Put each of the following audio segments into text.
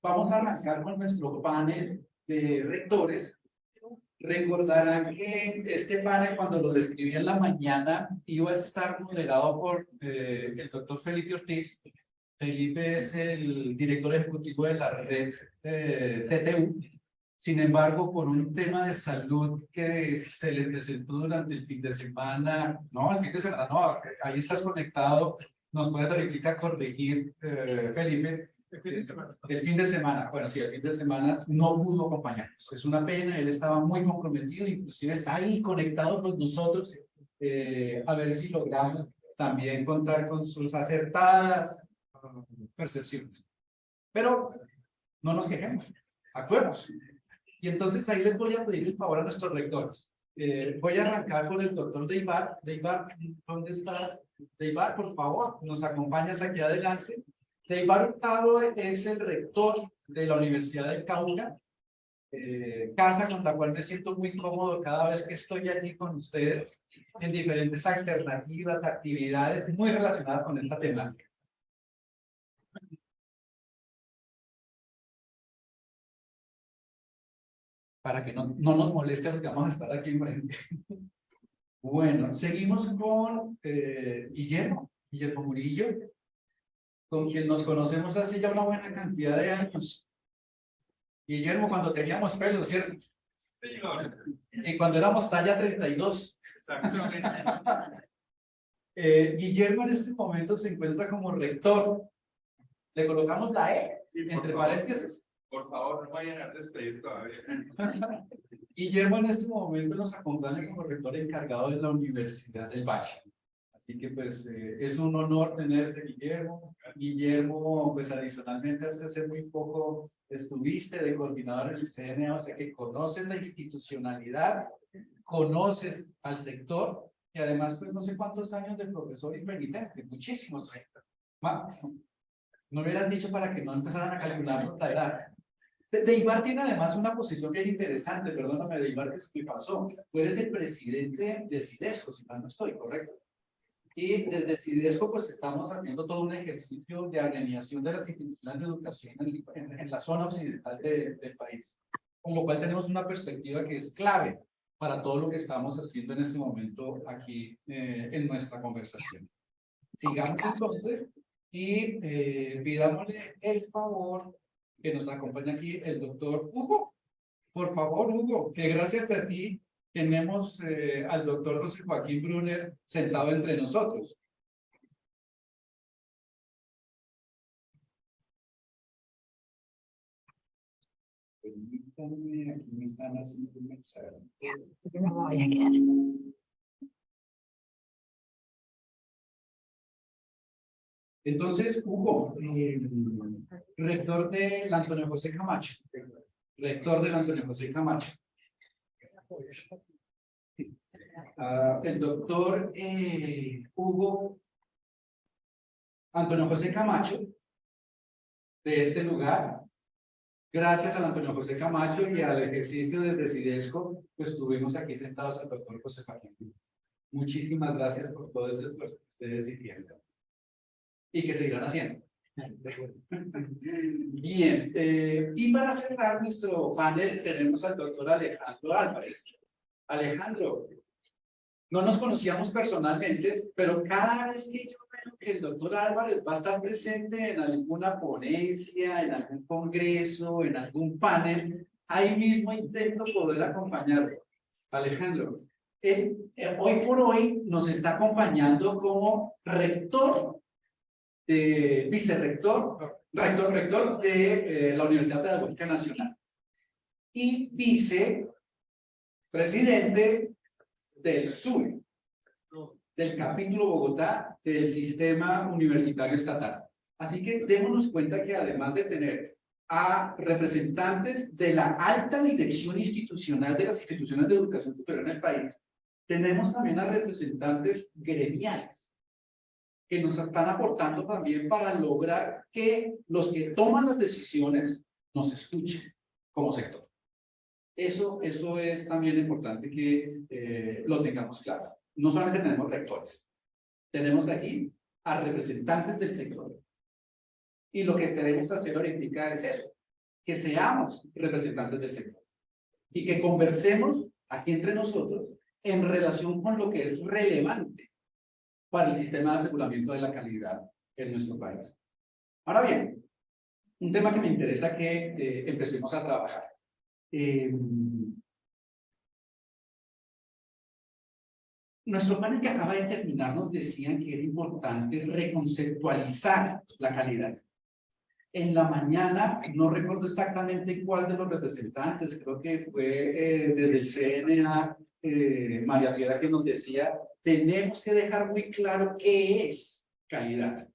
Vamos a arrancar con nuestro panel de rectores. Recordarán que este panel, cuando lo describí en la mañana, iba a estar moderado por el doctor Felipe Ortiz. Felipe es el director ejecutivo de la red TTU. Sin embargo, por un tema de salud que se le presentó durante el fin de semana, no, ahí estás conectado, nos puedes verificar, corregir, Felipe. El fin de semana, bueno, sí, el fin de semana no pudo acompañarnos. Es una pena, él estaba muy comprometido, inclusive está ahí conectado con nosotros, a ver si logramos también contar con sus acertadas percepciones. Pero no nos quejemos, actuemos. Y entonces ahí les voy a pedir el favor a nuestros rectores. Voy a arrancar con el doctor Deibar. Deibar, ¿dónde está? Deibar, por favor, nos acompañas aquí adelante. Deibar Hurtado es el rector de la Universidad del Cauca, casa con la cual me siento muy cómodo cada vez que estoy allí con ustedes en diferentes alternativas, actividades muy relacionadas con esta temática. Para que no nos moleste porque vamos a estar aquí enfrente. Bueno, seguimos con Guillermo Murillo, con quien nos conocemos hace ya una buena cantidad de años. Guillermo, cuando teníamos pelo, ¿cierto? Y cuando éramos talla 32. Exactamente. Guillermo en este momento se encuentra como rector. Le colocamos la E, sí, entre paréntesis. Por favor, no vayan a despedir todavía. Guillermo en este momento nos acompaña como rector encargado de la Universidad del Valle. Así que pues es un honor tenerte, Guillermo. Guillermo, pues adicionalmente hasta hace muy poco estuviste de coordinador en el CNA, o sea que conoces la institucionalidad, conoces al sector y además pues no sé cuántos años de profesor intermitente, muchísimos. No hubieras dicho para que no empezaran a calcular la edad. Deibar tiene además una posición bien interesante, perdóname, Deibar, que se me pasó. Tú eres el presidente de Cidesco, si mal no estoy, ¿correcto? Y desde Cidesco, pues estamos haciendo todo un ejercicio de alineación de las instituciones de educación en la zona occidental del país. Con lo cual tenemos una perspectiva que es clave para todo lo que estamos haciendo en este momento aquí en nuestra conversación. Sigamos entonces y pidámosle el favor que nos acompaña aquí el doctor Hugo. Por favor, Hugo, que gracias a ti tenemos al doctor José Joaquín Brunner sentado entre nosotros. Permítanme, aquí me están haciendo un mensaje. Yo me voy a quedar. Entonces, Hugo, rector del Antonio José Camacho. Rector del Antonio José Camacho. El doctor Hugo Antonio José Camacho, de este lugar, gracias al Antonio José Camacho y al ejercicio desde Cidesco, pues estuvimos aquí sentados al doctor José Joaquín. Muchísimas gracias por todo ese esfuerzo que ustedes hicieron y que seguirán haciendo. Bien, y para cerrar nuestro panel tenemos al doctor Alejandro Álvarez. Alejandro, no nos conocíamos personalmente, pero cada vez que yo veo que el doctor Álvarez va a estar presente en alguna ponencia, en algún congreso, en algún panel, ahí mismo intento poder acompañarlo. Alejandro, hoy por hoy nos está acompañando como rector, rector de la Universidad Pedagógica Nacional y vicepresidente del SUE, del capítulo Bogotá del Sistema Universitario Estatal. Así que démonos cuenta que además de tener a representantes de la alta dirección institucional de las instituciones de educación superior en el país, tenemos también a representantes gremiales que nos están aportando también para lograr que los que toman las decisiones nos escuchen como sector. Eso es también importante que lo tengamos claro. No solamente tenemos rectores, tenemos aquí a representantes del sector. Y lo que queremos hacer ahorita es eso, que seamos representantes del sector y que conversemos aquí entre nosotros en relación con lo que es relevante para el sistema de aseguramiento de la calidad en nuestro país. Ahora bien, un tema que me interesa que empecemos a trabajar. Nuestro panel que acaba de terminar nos decían que era importante reconceptualizar la calidad. En la mañana, no recuerdo exactamente cuál de los representantes, creo que fue desde el CNA, María Ciela, que nos decía, tenemos que dejar muy claro qué es calidad.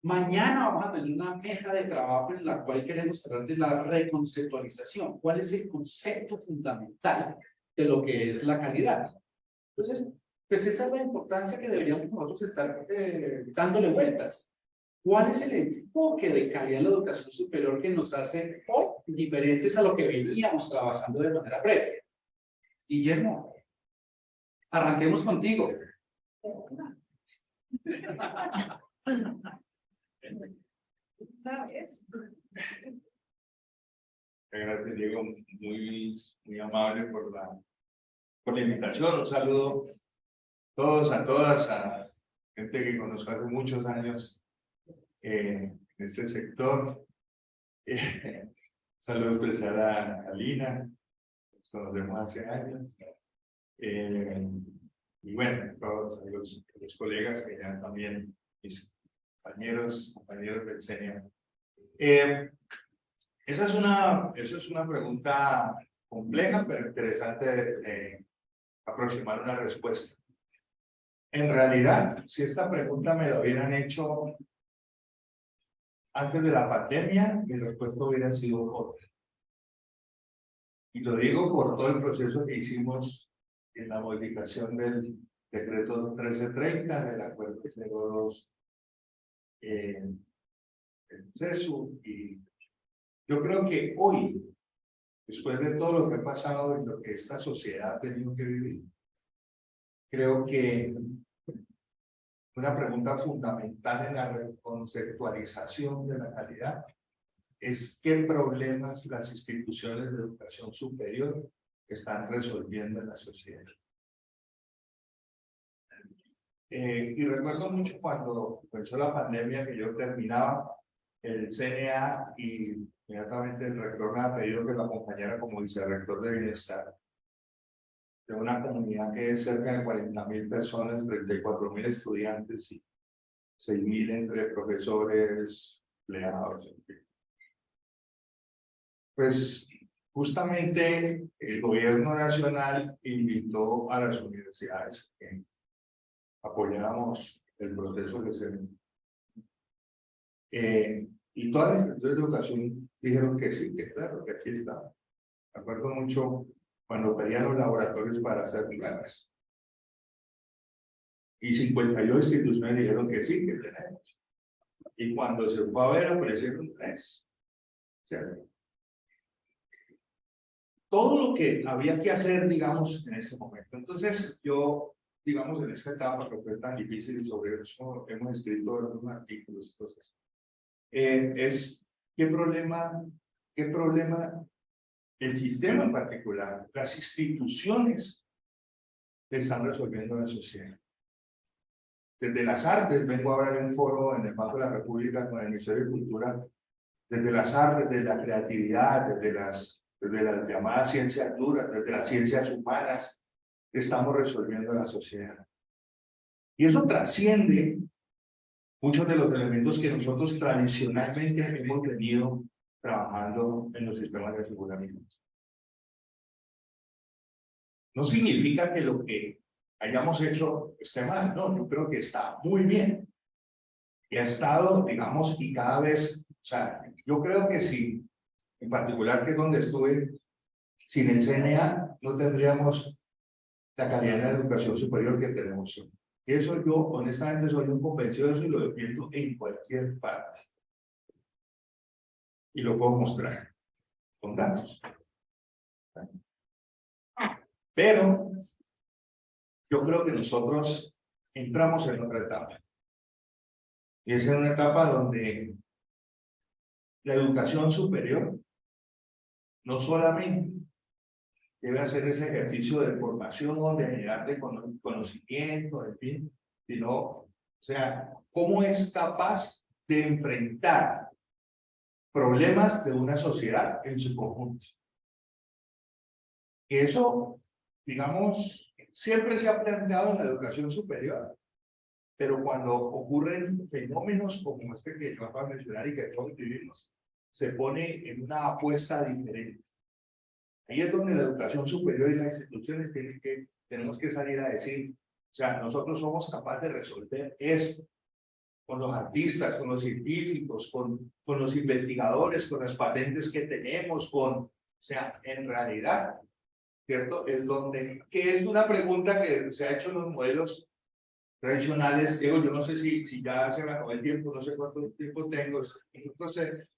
Mañana vamos a tener una mesa de trabajo en la cual queremos hablar de la reconceptualización. ¿Cuál es el concepto fundamental de lo que es la calidad? Entonces, pues esa es la importancia que deberíamos nosotros estar dándole vueltas. ¿Cuál es el enfoque de calidad en la educación superior que nos hace hoy diferentes a lo que veníamos trabajando de manera previa? Guillermo, arranquemos contigo. Gracias, Diego, muy amable por la invitación. Un saludo a todos, a todas, a gente que conozco hace muchos años en este sector. Saludo especial a Lina, nos conocemos hace años. Y bueno, todos los colegas que ya también, mis compañeros del CENIA. Esa es una pregunta compleja, pero interesante de aproximar una respuesta. En realidad, si esta pregunta me la hubieran hecho antes de la pandemia, mi respuesta hubiera sido otra. Y lo digo por todo el proceso que hicimos en la modificación del decreto 1330, del acuerdo 02 el CESU. Y yo creo que hoy, después de todo lo que ha pasado y lo que esta sociedad ha tenido que vivir, creo que una pregunta fundamental en la conceptualización de la calidad es qué problemas las instituciones de educación superior están resolviendo en la sociedad. Y recuerdo mucho cuando comenzó la pandemia que yo terminaba el CNA y inmediatamente el rector me ha pedido que lo acompañara como vicerrector de bienestar de una comunidad que es cerca de 40.000 personas, 34.000 estudiantes y 6.000 entre profesores, empleados, en fin. Pues justamente el gobierno nacional invitó a las universidades que apoyáramos el proceso de CNA. Y todas las instituciones de educación dijeron que sí, que claro, que aquí está. Me acuerdo mucho cuando pedían los laboratorios para hacer planes. Y 52 instituciones dijeron que sí, que tenemos. Y cuando se fue a ver, aparecieron 3. ¿Cierto? Todo lo que había que hacer, digamos, en ese momento. Entonces, yo, digamos, en esta etapa que fue tan difícil y sobre eso hemos escrito algunos artículos. Entonces, es qué problema el sistema en particular, las instituciones que están resolviendo en la sociedad. Desde las artes, vengo a hablar en un foro en el Banco de la República con el Ministerio de Cultura, desde las artes, desde la creatividad, desde las llamadas ciencias duras, desde las ciencias humanas, estamos resolviendo en la sociedad. Y eso trasciende muchos de los elementos que nosotros tradicionalmente hemos venido trabajando en los sistemas de aseguramiento. No significa que lo que hayamos hecho esté mal, no, yo creo que está muy bien. Y ha estado, digamos, y cada vez, o sea, yo creo que sí, en particular que es donde estuve, sin el CNA no tendríamos la calidad de la educación superior que tenemos hoy. Y eso yo, honestamente, soy un convencido de eso y lo defiendo en cualquier parte. Y lo puedo mostrar con datos. Pero yo creo que nosotros entramos en otra etapa. Y es en una etapa donde la educación superior no solamente debe hacer ese ejercicio de formación, de generar de conocimiento, en fin, sino, o sea, cómo es capaz de enfrentar problemas de una sociedad en su conjunto. Y eso, digamos, siempre se ha planteado en la educación superior, pero cuando ocurren fenómenos como este que yo acabo de mencionar y que todos vivimos, se pone en una apuesta diferente. Ahí es donde la educación superior y las instituciones tenemos que salir a decir, o sea, nosotros somos capaces de resolver esto con los artistas, con los científicos, con los investigadores, con las patentes que tenemos, o sea, en realidad, ¿cierto? Es donde, que es una pregunta que se ha hecho en los modelos tradicionales. Diego, yo no sé si ya se me acabó el tiempo, no sé cuánto tiempo tengo, no sé.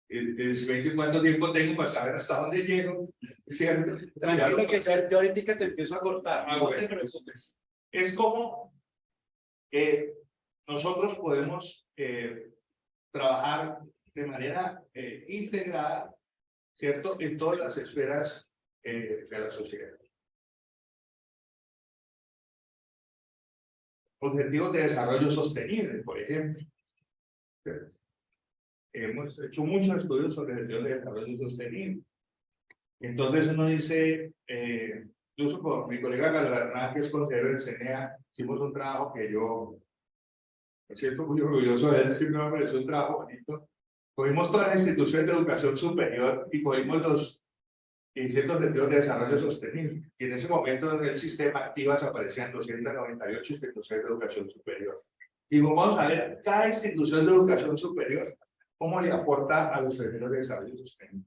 Me dice cuánto tiempo tengo para saber hasta dónde llego, ¿cierto? Tranquilo que yo ahorita te empiezo a cortar, no te Bueno, preocupes. es como nosotros podemos trabajar de manera integrada, ¿cierto? En todas las esferas de la sociedad. Objetivos de desarrollo sostenible, por ejemplo. Hemos hecho muchos estudios sobre objetivos de desarrollo sostenible. Entonces uno dice, incluso con mi colega Galván, que es consejero del CNA, hicimos un trabajo que yo me siento muy orgulloso de él, siempre me pareció un trabajo bonito. Cogimos todas las instituciones de educación superior y cogimos los 17 objetivos de desarrollo sostenible. Y en ese momento en el sistema activas aparecían 298 instituciones de educación superior. Y vamos a ver cada institución de educación superior cómo le aporta a los objetivos de desarrollo sostenible.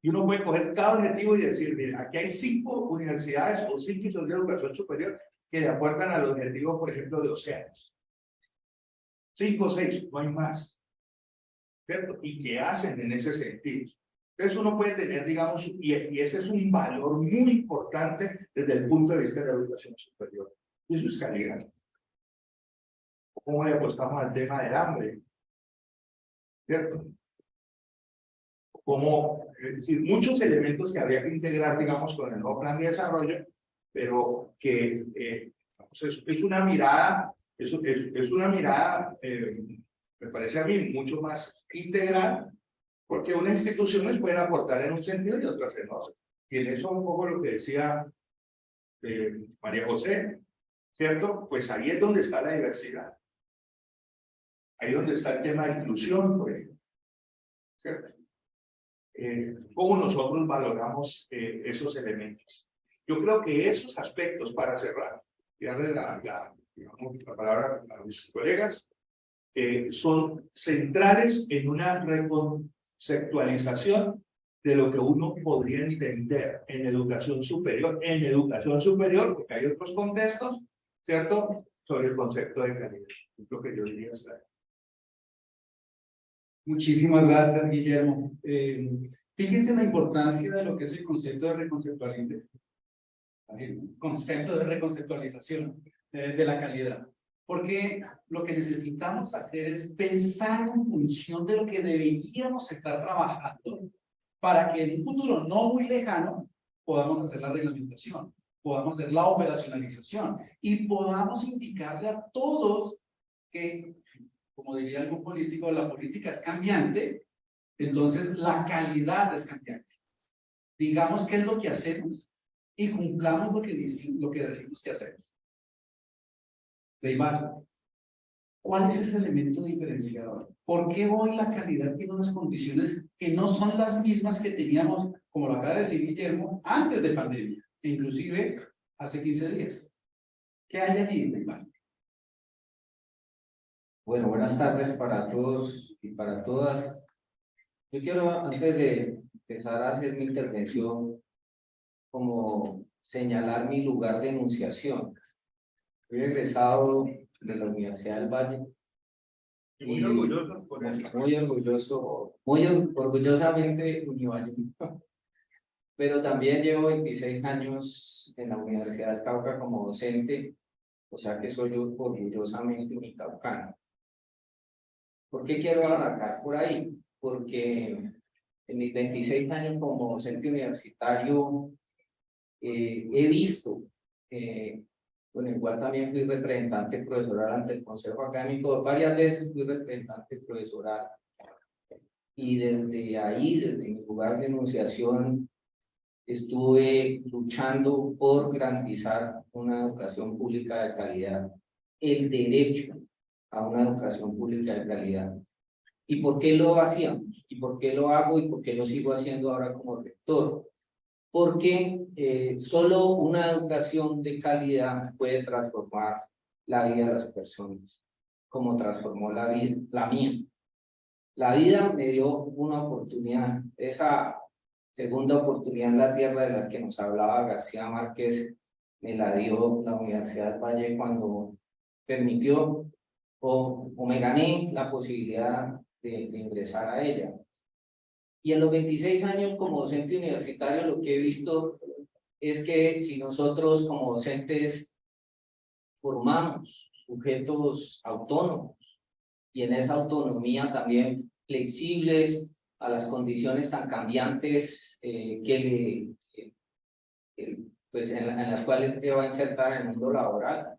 Y uno puede coger cada objetivo y decir, mira, aquí hay 5 universidades o 5 instituciones de educación superior que le aportan al objetivo, por ejemplo, de océanos. 5 o 6, no hay más. ¿Cierto? ¿Y qué hacen en ese sentido? Entonces uno puede tener, digamos, y ese es un valor muy importante desde el punto de vista de la educación superior. Y eso es calidad. ¿Cómo le apostamos al tema del hambre? ¿Cierto? Como, es decir, muchos elementos que habría que integrar, digamos, con el nuevo plan de desarrollo, pero que es una mirada, es una mirada, me parece a mí, mucho más integral, porque unas instituciones pueden aportar en un sentido y otras en otro. Y en eso un poco lo que decía María José, ¿cierto? Pues ahí es donde está la diversidad. Ahí es donde está el tema de inclusión, por ejemplo. ¿Cierto? Cómo nosotros valoramos esos elementos. Yo creo que esos aspectos, para cerrar, y darle digamos, la palabra a mis colegas, son centrales en una reconceptualización de lo que uno podría entender en educación superior, porque hay otros contextos, ¿cierto?, sobre el concepto de calidad. Es lo que yo diría hasta ahí. Muchísimas gracias, Guillermo. Fíjense la importancia de lo que es el concepto de reconceptualización, de la calidad. Porque lo que necesitamos hacer es pensar en función de lo que deberíamos estar trabajando para que en un futuro no muy lejano podamos hacer la reglamentación, podamos hacer la operacionalización y podamos indicarle a todos que, como diría algún político, la política es cambiante, entonces la calidad es cambiante. Digamos qué es lo que hacemos y cumplamos lo que decimos que hacemos. Leymar, ¿cuál es ese elemento diferenciador? ¿Por qué hoy la calidad tiene unas condiciones que no son las mismas que teníamos, como lo acaba de decir Guillermo, antes de pandemia, e inclusive hace 15 días? ¿Qué hay allí, Leymar? Bueno, buenas tardes para todos y para todas. Yo quiero, antes de empezar a hacer mi intervención, como señalar mi lugar de enunciación. Soy egresado de la Universidad del Valle. Y muy orgulloso por eso. Muy orgullosamente univalleño. Pero también llevo 26 años en la Universidad del Cauca como docente, o sea que soy orgullosamente unicaucano. ¿Por qué quiero arrancar por ahí? Porque en mis 26 años como docente universitario, he visto, bueno, igual también fui representante profesoral ante el Consejo Académico, varias veces fui representante profesoral, y desde ahí, desde mi lugar de enunciación, estuve luchando por garantizar una educación pública de calidad, el derecho a una educación pública de calidad. ¿Y por qué lo hacíamos? ¿Y por qué lo hago? ¿Y por qué lo sigo haciendo ahora como rector? Porque solo una educación de calidad puede transformar la vida de las personas, como transformó la mía. La vida me dio una oportunidad, esa segunda oportunidad en la tierra de la que nos hablaba García Márquez, me la dio la Universidad del Valle cuando permitió o me gané la posibilidad de ingresar a ella. Y en los 26 años como docente universitario lo que he visto es que si nosotros como docentes formamos sujetos autónomos y en esa autonomía también flexibles a las condiciones tan cambiantes pues en las cuales te va a insertar en el mundo laboral,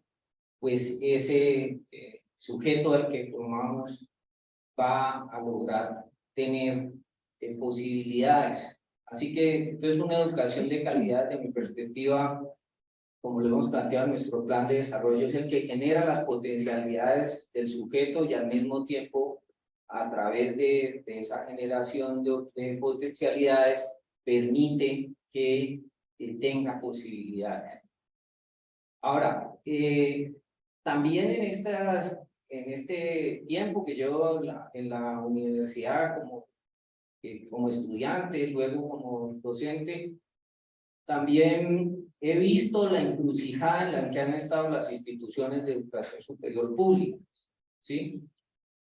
pues ese sujeto al que formamos va a lograr tener posibilidades. Así que es una educación de calidad, de mi perspectiva, como lo hemos planteado en nuestro plan de desarrollo, es el que genera las potencialidades del sujeto y al mismo tiempo, a través de esa generación de potencialidades, permite que tenga posibilidades. Ahora, también en este tiempo que yo en la universidad como estudiante, luego como docente, también he visto la encrucijada en la que han estado las instituciones de educación superior públicas, ¿sí?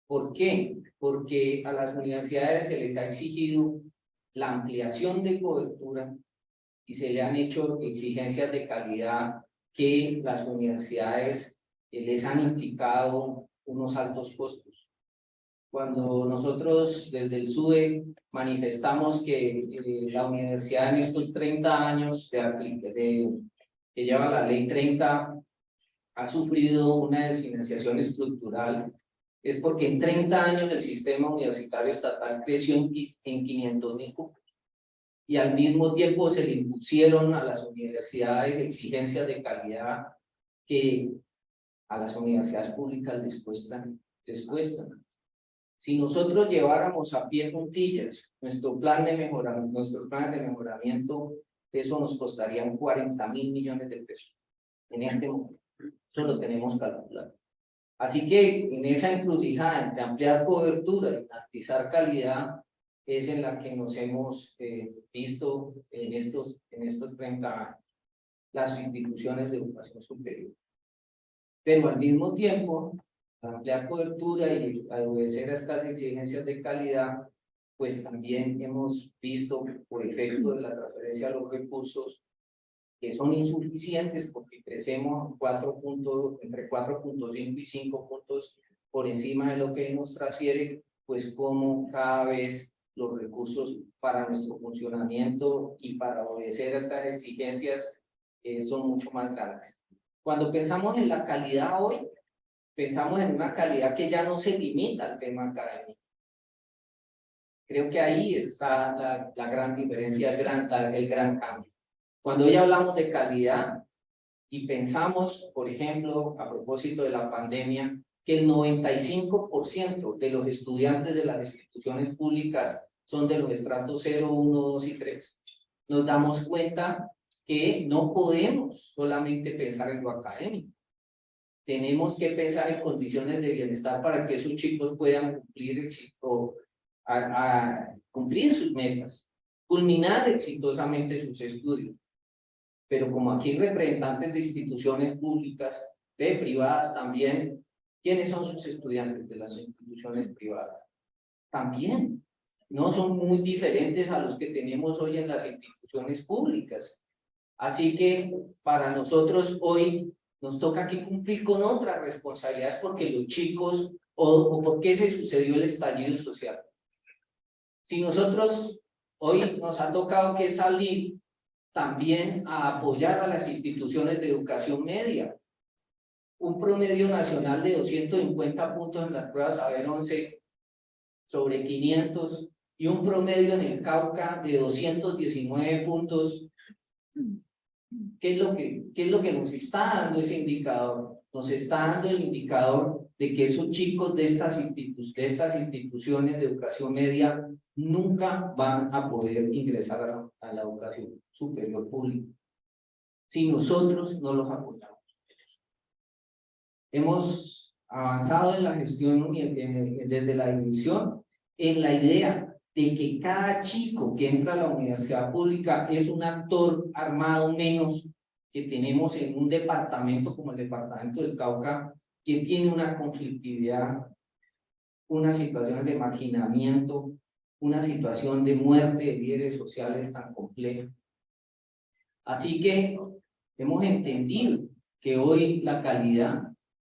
¿Por qué? Porque a las universidades se les ha exigido la ampliación de cobertura y se le han hecho exigencias de calidad que las universidades les han implicado unos altos costos. Cuando nosotros desde el SUE manifestamos que la universidad en estos 30 años que lleva la ley 30 ha sufrido una desfinanciación estructural, es porque en 30 años el sistema universitario estatal creció en 500.000 cupos y al mismo tiempo se le impusieron a las universidades exigencias de calidad que a las universidades públicas les cuestan. Si nosotros lleváramos a pie juntillas nuestro plan de mejoramiento, eso nos costaría 40.000 millones de pesos en este momento. Eso lo tenemos calculado. Así que en esa encrucijada entre ampliar cobertura y garantizar calidad es en la que nos hemos visto en estos 30 años las instituciones de educación superior. Pero al mismo tiempo, ampliar cobertura y obedecer a estas exigencias de calidad, pues también hemos visto por efecto de la transferencia de los recursos que son insuficientes porque crecemos entre 4.5 y 5 puntos por encima de lo que nos transfiere, pues como cada vez los recursos para nuestro funcionamiento y para obedecer a estas exigencias son mucho más grandes. Cuando pensamos en la calidad hoy, pensamos en una calidad que ya no se limita al tema académico. Creo que ahí está la gran diferencia, el gran cambio. Cuando hoy hablamos de calidad y pensamos, por ejemplo, a propósito de la pandemia, que el 95% de los estudiantes de las instituciones públicas son de los estratos 0, 1, 2 y 3, nos damos cuenta que no podemos solamente pensar en lo académico. Tenemos que pensar en condiciones de bienestar para que esos chicos puedan cumplir sus metas, culminar exitosamente sus estudios. Pero como aquí hay representantes de instituciones públicas, de privadas también, ¿quiénes son sus estudiantes de las instituciones privadas? También no son muy diferentes a los que tenemos hoy en las instituciones públicas. Así que para nosotros hoy nos toca aquí cumplir con otras responsabilidades porque los chicos, o por qué se sucedió el estallido social. Si nosotros Hoy nos ha tocado que salir también a apoyar a las instituciones de educación media. Un promedio nacional de 250 puntos en las pruebas Saber 11 sobre 500 y un promedio en el Cauca de 219 puntos. ¿Qué es lo que nos está dando ese indicador? Nos está dando el indicador de que esos chicos de estas instituciones de educación media nunca van a poder ingresar a la educación superior pública si nosotros no los apoyamos. Hemos avanzado en la gestión desde la división en la idea de que cada chico que entra a la universidad pública es un actor armado menos que tenemos en un departamento como el departamento del Cauca, que tiene una conflictividad, unas situaciones de marginamiento, una situación de muerte de líderes sociales tan compleja. Así que hemos entendido que hoy la calidad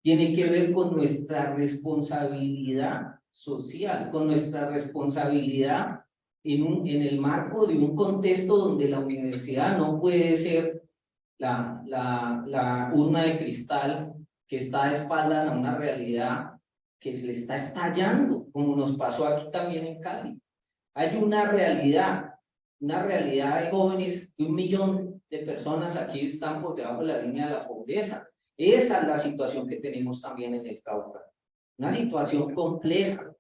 tiene que ver con nuestra responsabilidad social, con nuestra responsabilidad en el marco de un contexto donde la universidad no puede ser la urna de cristal que está de espaldas a una realidad que se le está estallando, como nos pasó aquí también en Cali. Hay una realidad de jóvenes, de 1 millón de personas aquí están por debajo de la línea de la pobreza. Esa es la situación que tenemos también en el Cauca. Una situación compleja,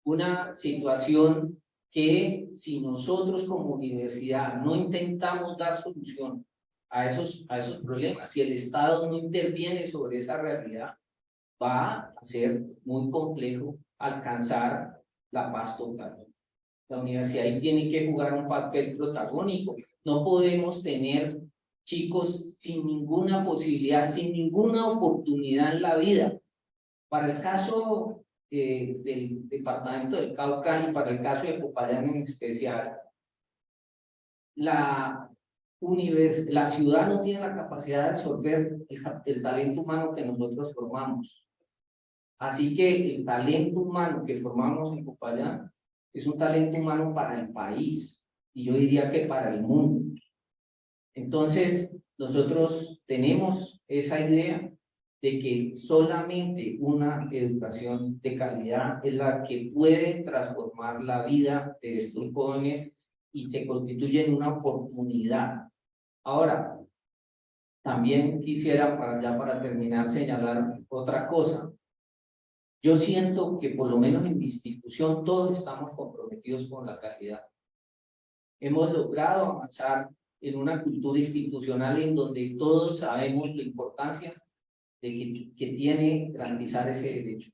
una situación que si nosotros como universidad no intentamos dar solución a esos problemas, si el Estado no interviene sobre esa realidad, va a ser muy complejo alcanzar la paz total. La universidad ahí tiene que jugar un papel protagónico. No podemos tener chicos sin ninguna posibilidad, sin ninguna oportunidad en la vida. Para el caso del departamento del Cauca y para el caso de Popayán en especial, la ciudad no tiene la capacidad de absorber el talento humano que nosotros formamos. Así que el talento humano que formamos en Popayán es un talento humano para el país y yo diría que para el mundo. Entonces, nosotros tenemos esa idea de que solamente una educación de calidad es la que puede transformar la vida de estos jóvenes y se constituye en una oportunidad. Ahora, también quisiera, para terminar, señalar otra cosa. Yo siento que por lo menos en mi institución todos estamos comprometidos con la calidad. Hemos logrado avanzar en una cultura institucional en donde todos sabemos la importancia de que tiene garantizar ese derecho.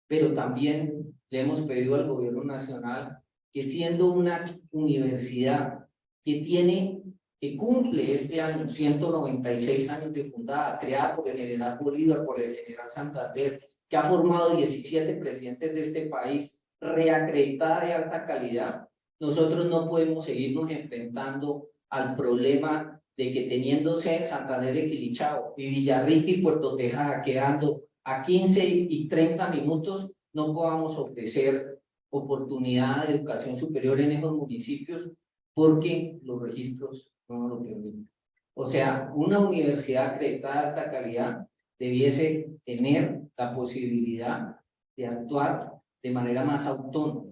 Pero también le hemos pedido al gobierno nacional que siendo una universidad que cumple este año 196 años de fundada, creada por el general Bolívar, por el general Santander, que ha formado 17 presidentes de este país, reacreditada de alta calidad, nosotros no podemos seguirnos enfrentando al problema de que teniéndose Santander de Quilichao y Villarrica y Puerto Tejada quedando a 15 y 30 minutos, no podamos ofrecer oportunidad de educación superior en esos municipios porque los registros no nos lo permiten. O sea, una universidad acreditada de alta calidad debiese tener la posibilidad de actuar de manera más autónoma,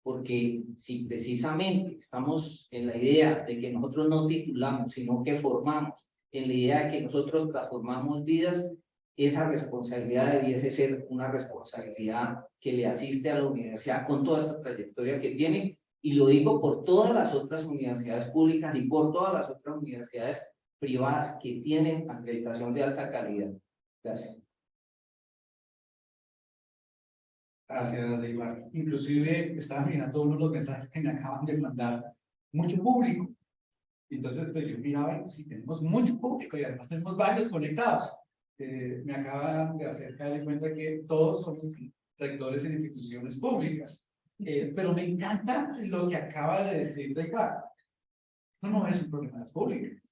porque si precisamente estamos en la idea de que nosotros no titulamos, sino que formamos, en la idea de que nosotros transformamos vidas, esa responsabilidad debiese ser una responsabilidad que le asiste a la universidad con toda esta trayectoria que tiene, y lo digo por todas las otras universidades públicas y por todas las otras universidades privadas que tienen acreditación de alta calidad. Gracias. Gracias, Neymar. Inclusive estaba mirando uno de los mensajes que me acaban de mandar, mucho público. Entonces, pues, yo miraba, si tenemos mucho público y además tenemos varios conectados. Me acaban de hacer caer en cuenta que todos somos rectores en instituciones públicas. Pero me encanta lo que acaba de decir Neymar. Esto no es un problema de las públicas.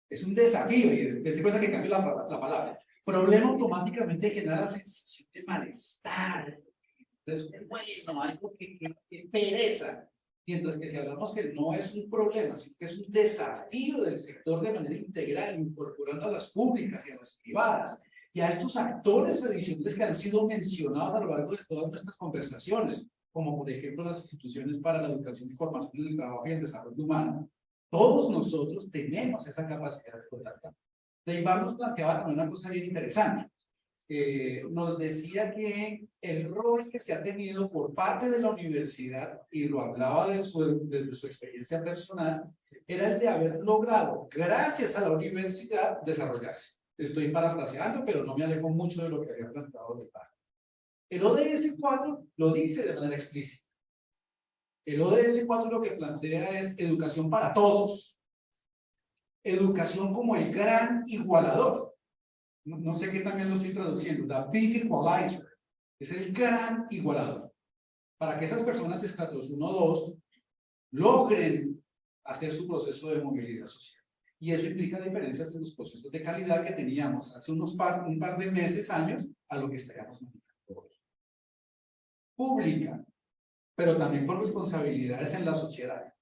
Es un desafío, y se cuenta que cambió la palabra. Problema automáticamente genera la sensación de malestar, Entonces, bueno, algo que pereza. Y entonces que si hablamos que no es un problema, sino que es un desafío del sector de manera integral, incorporando a las públicas y a las privadas, y a estos actores adicionales que han sido mencionados a lo largo de todas nuestras conversaciones, como por ejemplo las instituciones para la educación y formación en el trabajo y el desarrollo humano. Todos nosotros tenemos esa capacidad de contactar. Deivar nos planteaba también una cosa bien interesante. Nos decía que el rol que se ha tenido por parte de la universidad, y lo hablaba de su experiencia personal, era el de haber logrado, gracias a la universidad, desarrollarse. Estoy parafraseando, pero no me alejo mucho de lo que había planteado de parte. El ODS 4 lo dice de manera explícita. El ODS 4 lo que plantea es educación para todos. Educación como el gran igualador. No sé qué también lo estoy traduciendo. The Big Equalizer. Es el gran igualador. Para que esas personas estatus 1, 2 logren hacer su proceso de movilidad social. Y eso implica diferencias en los procesos de calidad que teníamos hace un par de meses, años, a lo que estaríamos manejando hoy. Pública, pero también con responsabilidades en la sociedad.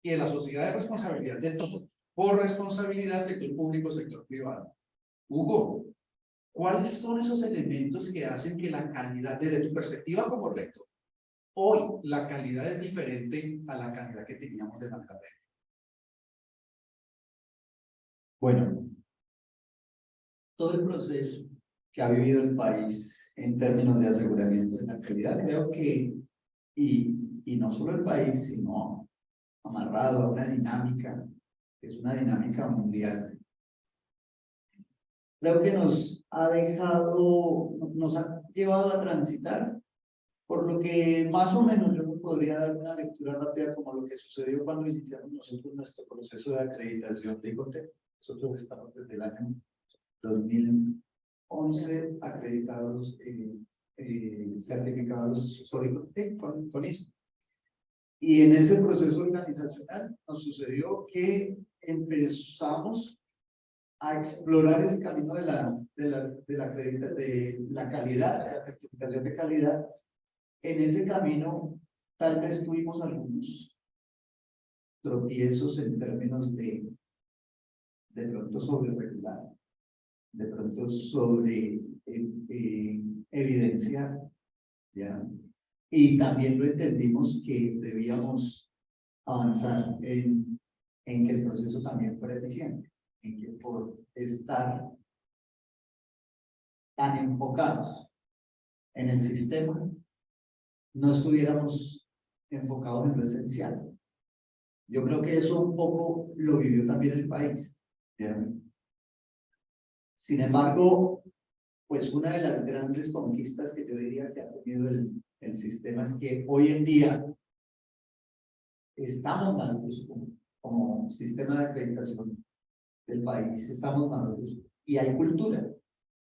Y en la sociedad es responsabilidad de todos. Por responsabilidad, sector público, sector privado. Hugo, ¿cuáles son esos elementos que hacen que la calidad, desde tu perspectiva como rector, hoy la calidad es diferente a la calidad que teníamos de la carrera? Bueno, todo el proceso que ha vivido el país en términos de aseguramiento de la calidad, creo que, y no solo el país, sino amarrado a una dinámica, que es una dinámica mundial, creo que nos ha dejado, nos ha llevado a transitar, por lo que más o menos yo me podría dar una lectura rápida como lo que sucedió cuando iniciamos nosotros nuestro proceso de acreditación de ICOTEC. Nosotros estamos desde el año 2011 acreditados, certificados por ICOTEC con ISO. Y en ese proceso organizacional nos sucedió que empezamos a explorar ese camino de la calidad, de la certificación de calidad. En ese camino tal vez tuvimos algunos tropiezos en términos de pronto sobre regular, de pronto sobre evidencia, ¿ya? Y también lo entendimos que debíamos avanzar en que el proceso también fuera eficiente, en que por estar tan enfocados en el sistema, no estuviéramos enfocados en lo esencial. Yo creo que eso un poco lo vivió también el país, ¿ya? Sin embargo, pues una de las grandes conquistas que yo diría que ha tenido el sistema es que hoy en día estamos maduros como sistema de acreditación del país, estamos maduros y hay cultura,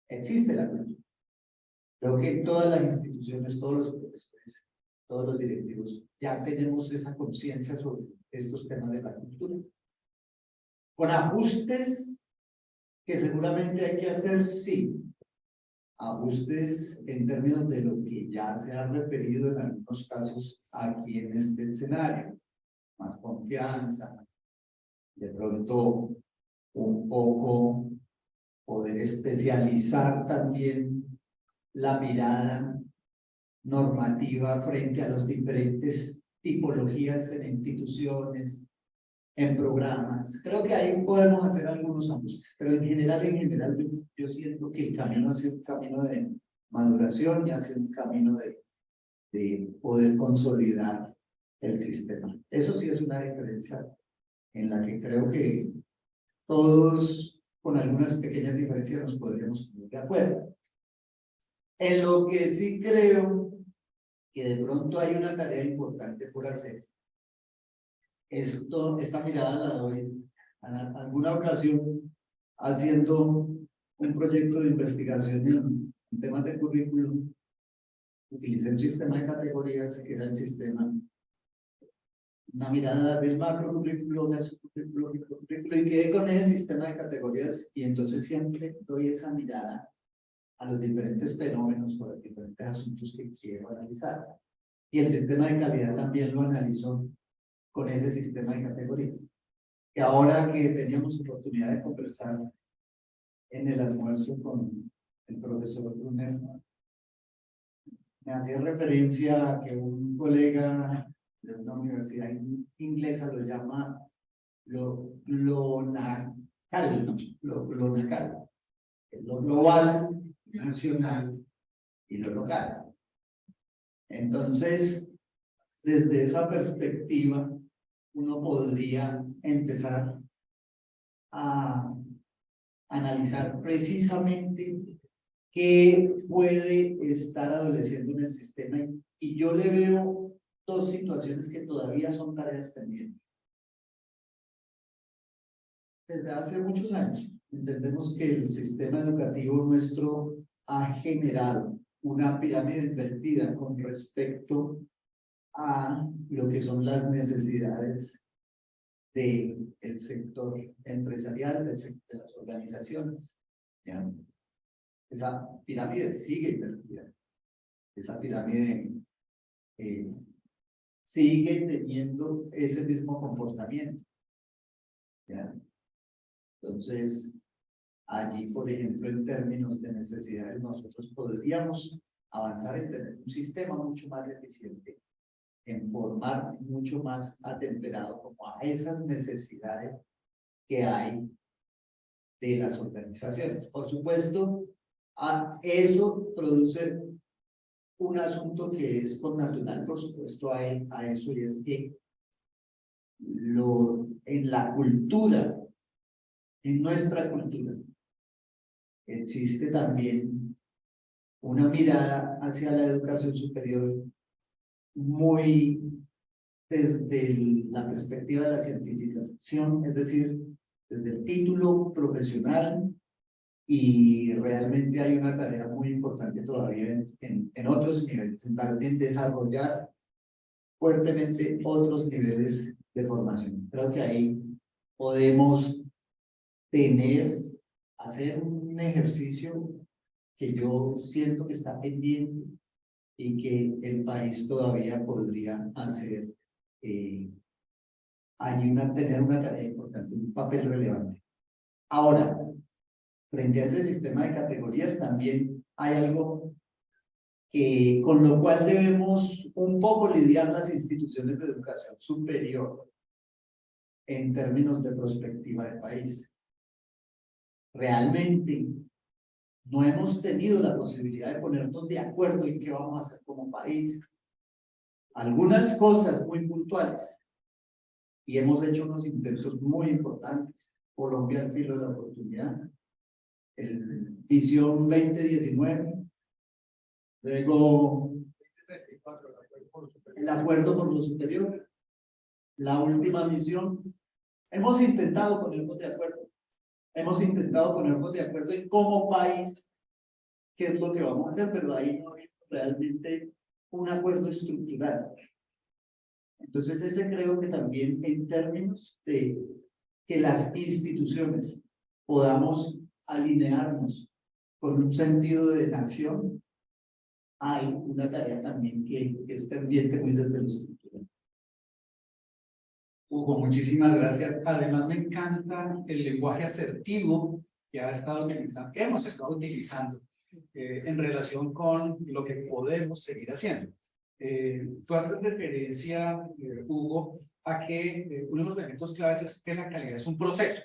existe la cultura. Creo que todas las instituciones, todos los profesores, todos los directivos, ya tenemos esa conciencia sobre estos temas de la cultura. Con ajustes que seguramente hay que hacer, sí. Ajustes en términos de lo que ya se ha referido en algunos casos aquí en este escenario. Más confianza, de pronto un poco poder especializar también la mirada normativa frente a las diferentes tipologías en instituciones, en programas. Creo que ahí podemos hacer algunos ajustes, pero en general, yo siento que el camino ha sido un camino de maduración y ha sido un camino de poder consolidar el sistema. Eso sí es una diferencia en la que creo que todos, con algunas pequeñas diferencias, nos podríamos poner de acuerdo. En lo que sí creo que de pronto hay una tarea importante por hacer. Esta mirada la doy en alguna ocasión haciendo un proyecto de investigación en temas de currículum. Utilicé un sistema de categorías que era el sistema, una mirada del macro currículo, y quedé con ese sistema de categorías y entonces siempre doy esa mirada a los diferentes fenómenos o a los diferentes asuntos que quiero analizar. Y el sistema de calidad también lo analizo con ese sistema de categorías. Que ahora que teníamos oportunidad de conversar en el almuerzo con el profesor Brunner, me hacía referencia a que un colega de una universidad inglesa lo llama lo nacal, ¿no? Lo nacal, lo global, nacional y lo local. Entonces, desde esa perspectiva, uno podría empezar a analizar precisamente qué puede estar adoleciendo en el sistema. Y yo le veo dos situaciones que todavía son tareas pendientes. Desde hace muchos años entendemos que el sistema educativo nuestro ha generado una pirámide invertida con respecto a lo que son las necesidades del sector empresarial, de las organizaciones. ¿Ya? Esa pirámide sigue invertida. Esa pirámide sigue teniendo ese mismo comportamiento. ¿Ya? Entonces, allí, por ejemplo, en términos de necesidades, nosotros podríamos avanzar en tener un sistema mucho más eficiente, en formar mucho más atemperado como a esas necesidades que hay de las organizaciones. Por supuesto, eso produce un asunto que es connatural, por supuesto, a eso, y es que en la cultura, en nuestra cultura, existe también una mirada hacia la educación superior muy desde la perspectiva de la cientificación, es decir, desde el título profesional, y realmente hay una tarea muy importante todavía en otros niveles, en desarrollar fuertemente otros niveles de formación. Creo que ahí podemos hacer un ejercicio que yo siento que está pendiente y que el país todavía podría hacer, tener una tarea importante, un papel relevante. Ahora, frente a ese sistema de categorías también hay algo con lo cual debemos un poco lidiar las instituciones de educación superior en términos de perspectiva de país. Realmente no hemos tenido la posibilidad de ponernos de acuerdo en qué vamos a hacer como país. Algunas cosas muy puntuales, y hemos hecho unos intentos muy importantes. Colombia al filo de la oportunidad, el Visión 2019, luego el acuerdo por lo superior, la última misión. Hemos intentado ponernos de acuerdo. Hemos intentado ponernos de acuerdo en como país qué es lo que vamos a hacer, pero ahí no hay realmente un acuerdo estructural. Entonces, ese creo que también en términos de que las instituciones podamos alinearnos con un sentido de nación, hay una tarea también que es pendiente muy desde la estructura. Hugo, muchísimas gracias. Además, me encanta el lenguaje asertivo que hemos estado utilizando en relación con lo que podemos seguir haciendo. Tú haces referencia, Hugo, a que uno de los elementos claves es que la calidad es un proceso.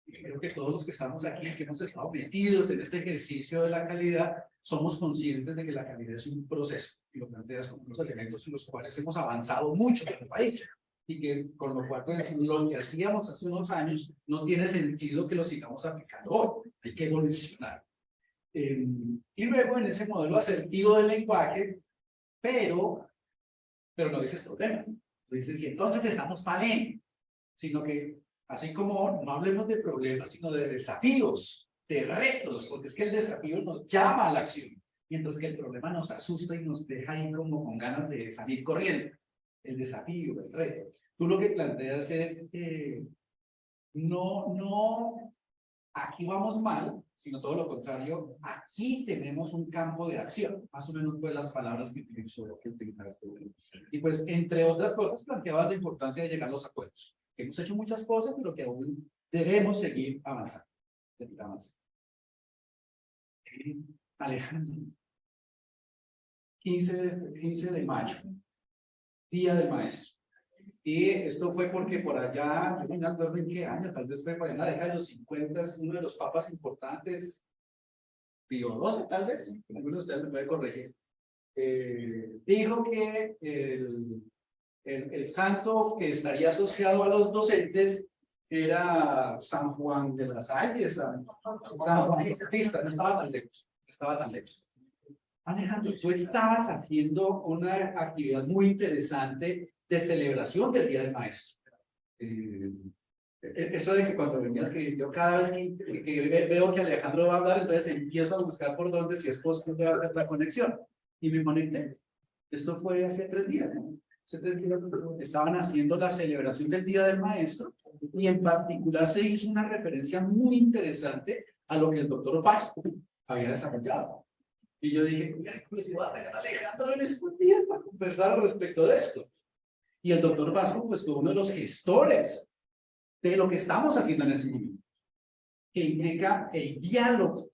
Y creo que todos los que estamos aquí, que hemos estado metidos en este ejercicio de la calidad, somos conscientes de que la calidad es un proceso. Y lo planteas como los elementos en los cuales hemos avanzado mucho en el país. Y que con lo cual, pues, lo que hacíamos hace unos años no tiene sentido que lo sigamos aplicando hoy. Hay que evolucionar. Y luego en ese modelo asertivo del lenguaje, pero no dices problema. Tú dices, y entonces estamos mal, sino que así como no hablemos de problemas, sino de desafíos, de retos, porque es que el desafío nos llama a la acción, mientras que el problema nos asusta y nos deja ahí como con ganas de salir corriendo. El desafío, el reto. Tú lo que planteas es no aquí vamos mal, sino todo lo contrario, aquí tenemos un campo de acción. Más o menos fue las palabras que utilizaste. Y pues, entre otras cosas, planteaba la importancia de llegar a los acuerdos. Hemos hecho muchas cosas, pero que aún debemos seguir avanzando. Alejandro, 15 de mayo, Día del Maestro. Y esto fue porque por allá, yo no me acuerdo en qué año, tal vez fue por allá en la década de los 50, uno de los papas importantes, Pío XII tal vez, alguno de ustedes me puede corregir, dijo que el santo que estaría asociado a los docentes era San Juan de las Salles, San Juan Bautista, no estaba tan lejos, estaba tan lejos. Alejandro, tú estabas haciendo una actividad muy interesante de celebración del Día del Maestro. Eso de que cuando venía, que yo cada vez que veo que Alejandro va a hablar, entonces empiezo a buscar por dónde, si es posible, hacer la conexión. Y me conecté. Esto fue hace 3 días, ¿no? Hace 3 días estaban haciendo la celebración del Día del Maestro y en particular se hizo una referencia muy interesante a lo que el doctor Vasco había desarrollado. Y yo dije, pues si va a tener a Alejandro en estos días para conversar respecto de esto. Y el doctor Vasco, pues fue uno de los gestores de lo que estamos haciendo en ese momento, que implica el diálogo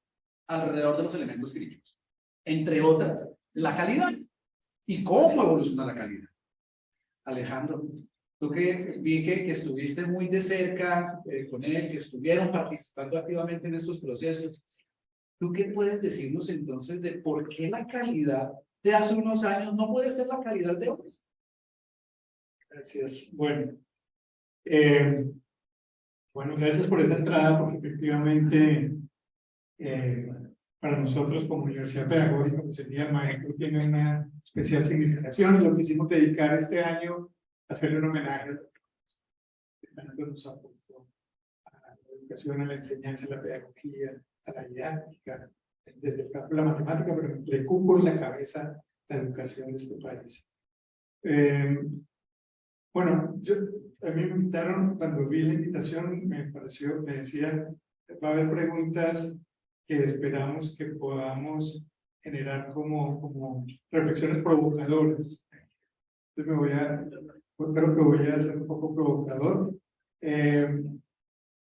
alrededor de los elementos críticos. Entre otras, la calidad. ¿Y cómo evoluciona la calidad? Alejandro, tú que vi que estuviste muy de cerca con él, que estuvieron participando activamente en estos procesos, ¿tú qué puedes decirnos entonces de por qué la calidad de hace unos años no puede ser la calidad de hoy? Gracias. Bueno, gracias por esa entrada, porque efectivamente para nosotros como Universidad Pedagógica, pues el Día del Maestro tiene una especial significación y lo quisimos dedicar este año a hacerle un homenaje a lo que tanto nos aportó a la educación, a la enseñanza, a la pedagogía, a la didáctica, desde el campo de la matemática, pero le cupo en la cabeza la educación de este país. Bueno, a mí me invitaron, cuando vi la invitación, me decía, va a haber preguntas que esperamos que podamos generar como reflexiones provocadoras. Entonces creo que voy a ser un poco provocador.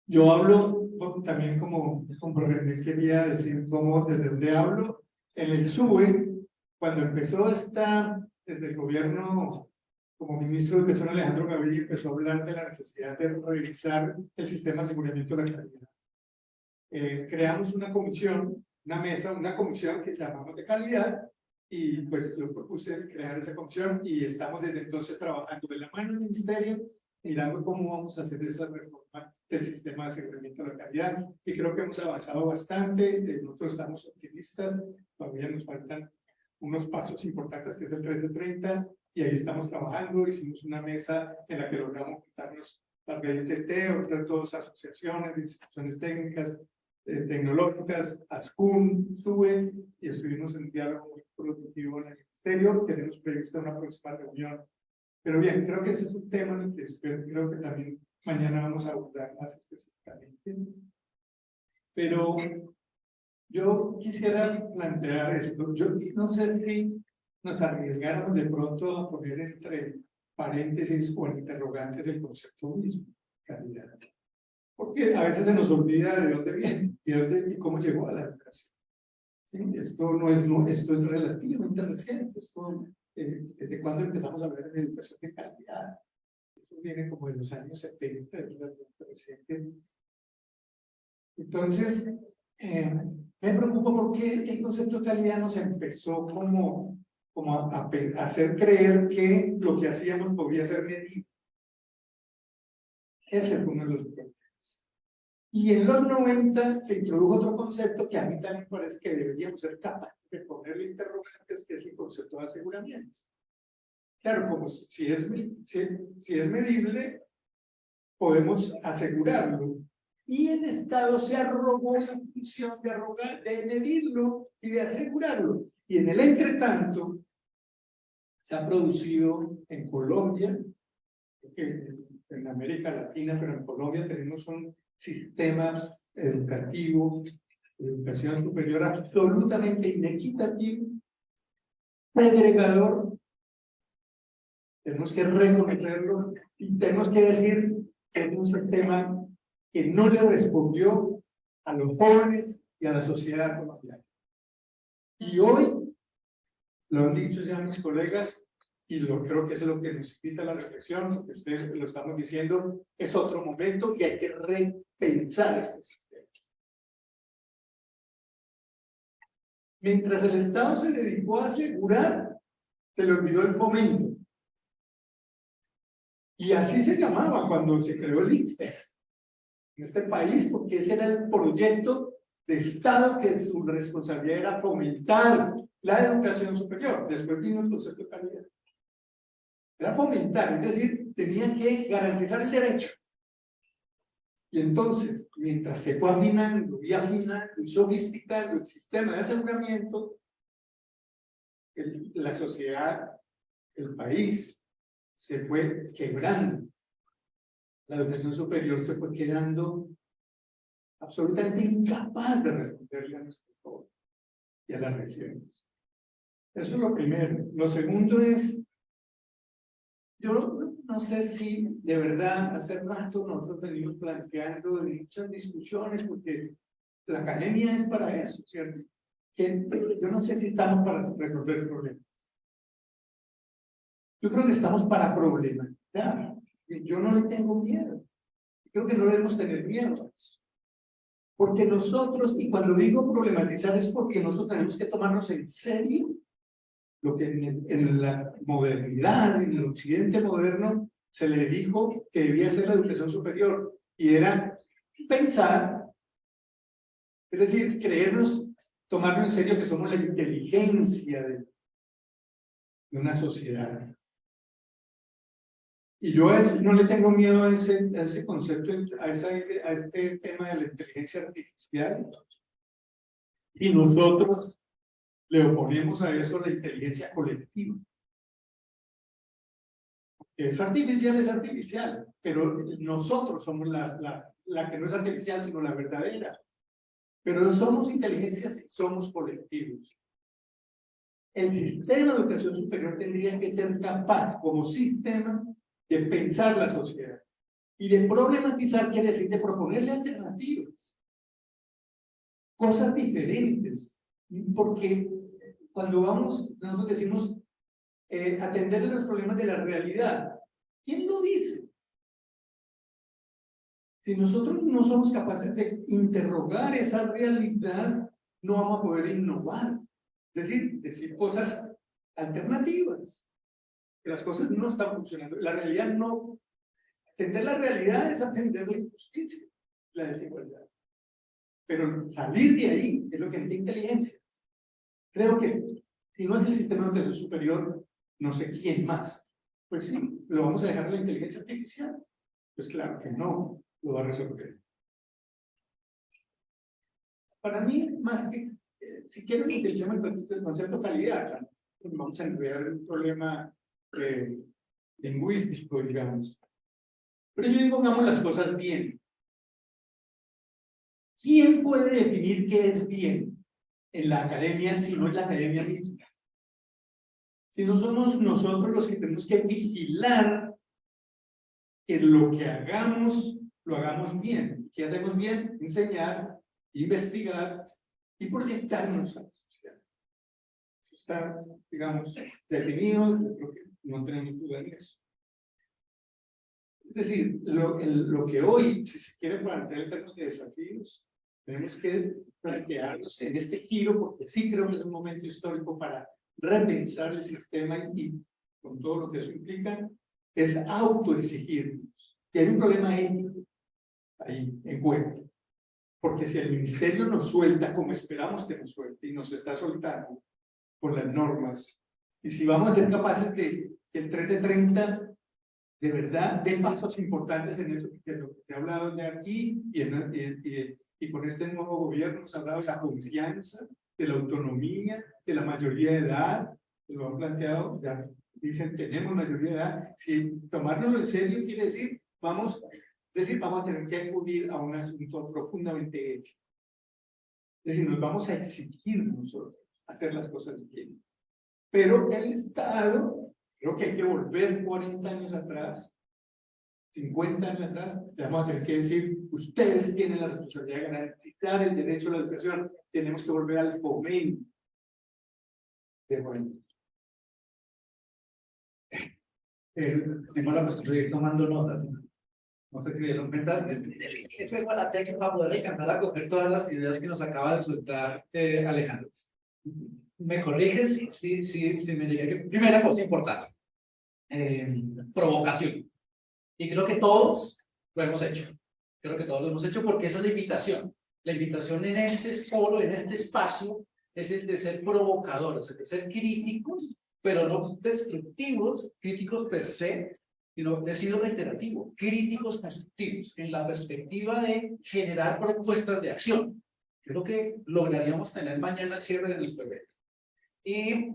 Yo hablo también como René quería decir desde donde hablo. En el SUBE, cuando empezó desde el gobierno, como ministro de Educación Alejandro Gaviria, empezó a hablar de la necesidad de revisar el sistema de aseguramiento de la calidad. Creamos una comisión, una comisión que llamamos de calidad, y pues yo propuse crear esa comisión y estamos desde entonces trabajando de la mano del ministerio, mirando cómo vamos a hacer esa reforma del sistema de aseguramiento de la calidad, y creo que hemos avanzado bastante. Nosotros estamos optimistas, todavía nos faltan unos pasos importantes, que es el 1330, y ahí estamos trabajando. Hicimos una mesa en la que logramos juntarnos la BNTT, otras 2 asociaciones, instituciones técnicas, tecnológicas, ASCUN, SUBE, y estuvimos en un diálogo muy productivo en el ministerio. Tenemos prevista una próxima reunión. Pero bien, creo que ese es un tema en el que creo que también mañana vamos a abordar más específicamente. Pero yo quisiera plantear esto. Yo no sé si nos arriesgáramos de pronto a poner entre paréntesis o en interrogantes el concepto mismo, calidad. Porque a veces se nos olvida de dónde viene y cómo llegó a la educación. ¿Sí? Esto es relativamente reciente. ¿Desde cuándo empezamos a hablar de educación de calidad? Eso viene como de los años 70, es relativamente reciente. Entonces, me preocupa porque el concepto de calidad nos empezó como a hacer creer que lo que hacíamos podía ser medido. Ese fue uno de los problemas. Y en los 90 se introdujo otro concepto que a mí también parece que deberíamos ser capaces de ponerle interrogantes, que es el concepto de aseguramiento. Claro, como si es medible, podemos asegurarlo. Y el Estado se arrogó la función de medirlo y de asegurarlo. Y en el entretanto, se ha producido en Colombia, en América Latina, pero en Colombia tenemos un sistema educativo, de educación superior absolutamente inequitativo, segregador. Tenemos que reconocerlo y tenemos que decir que es un sistema que no le respondió a los jóvenes y a la sociedad colombiana. Y hoy, lo han dicho ya mis colegas, y creo que eso es lo que nos invita a la reflexión, porque ustedes lo estamos diciendo, es otro momento y hay que repensar este sistema. Mientras el Estado se dedicó a asegurar, se le olvidó el fomento. Y así se llamaba cuando se creó el ICFES en este país, porque ese era el proyecto de Estado que su responsabilidad era fomentar la educación superior. Después vino el concepto de calidad. Era fomentar, es decir, tenía que garantizar el derecho. Y entonces, mientras se fue afinando y afinando y sofisticando el sistema de aseguramiento, la sociedad, el país, se fue quebrando. La educación superior se fue quedando absolutamente incapaz de responderle a nuestros jóvenes y a las regiones. Eso es lo primero. Lo segundo es, yo no sé si de verdad hace rato nosotros venimos planteando muchas discusiones, porque la academia es para eso, ¿cierto? Que yo no sé si estamos para resolver problemas. Yo creo que estamos para problematizar. Yo no le tengo miedo. Creo que no debemos tener miedo a eso. Porque nosotros, y cuando digo problematizar es porque nosotros tenemos que tomarnos en serio lo que en la modernidad, en el occidente moderno, se le dijo que debía ser la educación superior, y era pensar, es decir, creernos, tomarnos en serio que somos la inteligencia de una sociedad. Y yo no le tengo miedo a ese concepto, a este tema de la inteligencia artificial. Y nosotros le oponemos a eso la inteligencia colectiva. Es artificial, pero nosotros somos la que no es artificial, sino la verdadera. Pero no somos inteligencias, somos colectivos. El sistema de educación superior tendría que ser capaz, como sistema, de pensar la sociedad. Y de problematizar quiere decir de proponerle alternativas. Cosas diferentes. Porque cuando nosotros decimos atender los problemas de la realidad, ¿quién lo dice? Si nosotros no somos capaces de interrogar esa realidad, no vamos a poder innovar. Es decir cosas alternativas. Que las cosas no están funcionando. La realidad no. Entender la realidad es atender la injusticia, la desigualdad. Pero salir de ahí es lo que es la inteligencia. Creo que si no es el sistema de educación superior, no sé quién más. Pues sí, ¿lo vamos a dejar a la inteligencia artificial? Pues claro que no lo va a resolver. Para mí, más que, si quieren utilizar el concepto calidad, vamos a enredar un problema lingüístico, digamos. Pero yo digo, pongamos las cosas bien. ¿Quién puede definir qué es bien en la academia si no es la academia misma? Si no somos nosotros los que tenemos que vigilar que lo que hagamos, lo hagamos bien. ¿Qué hacemos bien? Enseñar, investigar y proyectarnos a la sociedad. Eso está, digamos, definido, creo que no tenemos duda en eso. Es decir, lo que hoy, si se quiere plantear en términos de desafíos, tenemos que plantearnos en este giro, porque sí creo que es un momento histórico para repensar el sistema y con todo lo que eso implica, es autoexigirnos. Y hay un problema ético ahí en juego. Porque si el ministerio nos suelta como esperamos que nos suelte y nos está soltando por las normas, y si vamos a ser capaces de que el 1330 de verdad dé pasos importantes en eso, de lo que se ha hablado ya aquí y con este nuevo gobierno se ha hablado de la confianza, de la autonomía, de la mayoría de edad, lo han planteado, ya dicen tenemos mayoría de edad. Si tomárnoslo en serio quiere decir vamos Es decir, vamos a tener que acudir a un asunto profundamente hecho. Es decir, nos vamos a exigir nosotros hacer las cosas bien. Pero el Estado, creo que hay que volver 40 años atrás, 50 años atrás, le vamos a tener que decir, ustedes tienen la responsabilidad de garantizar el derecho a la educación, tenemos que volver al fomento de bueno. Tengo la costumbre de ir tomando notas. No sé si me dieron cuenta. Esa es la técnica para poder alcanzar a coger todas las ideas que nos acaba de soltar Alejandro. Me corriges si me diría que primera cosa importante. Provocación. Y creo que todos lo hemos hecho. Creo que todos lo hemos hecho porque esa es la invitación. La invitación en este foro, en este espacio, es el de ser provocadores, el de ser críticos, pero no destructivos, críticos per se, sino he sido reiterativo, críticos constructivos, en la perspectiva de generar propuestas de acción. Creo que lograríamos tener mañana el cierre de nuestro evento. Y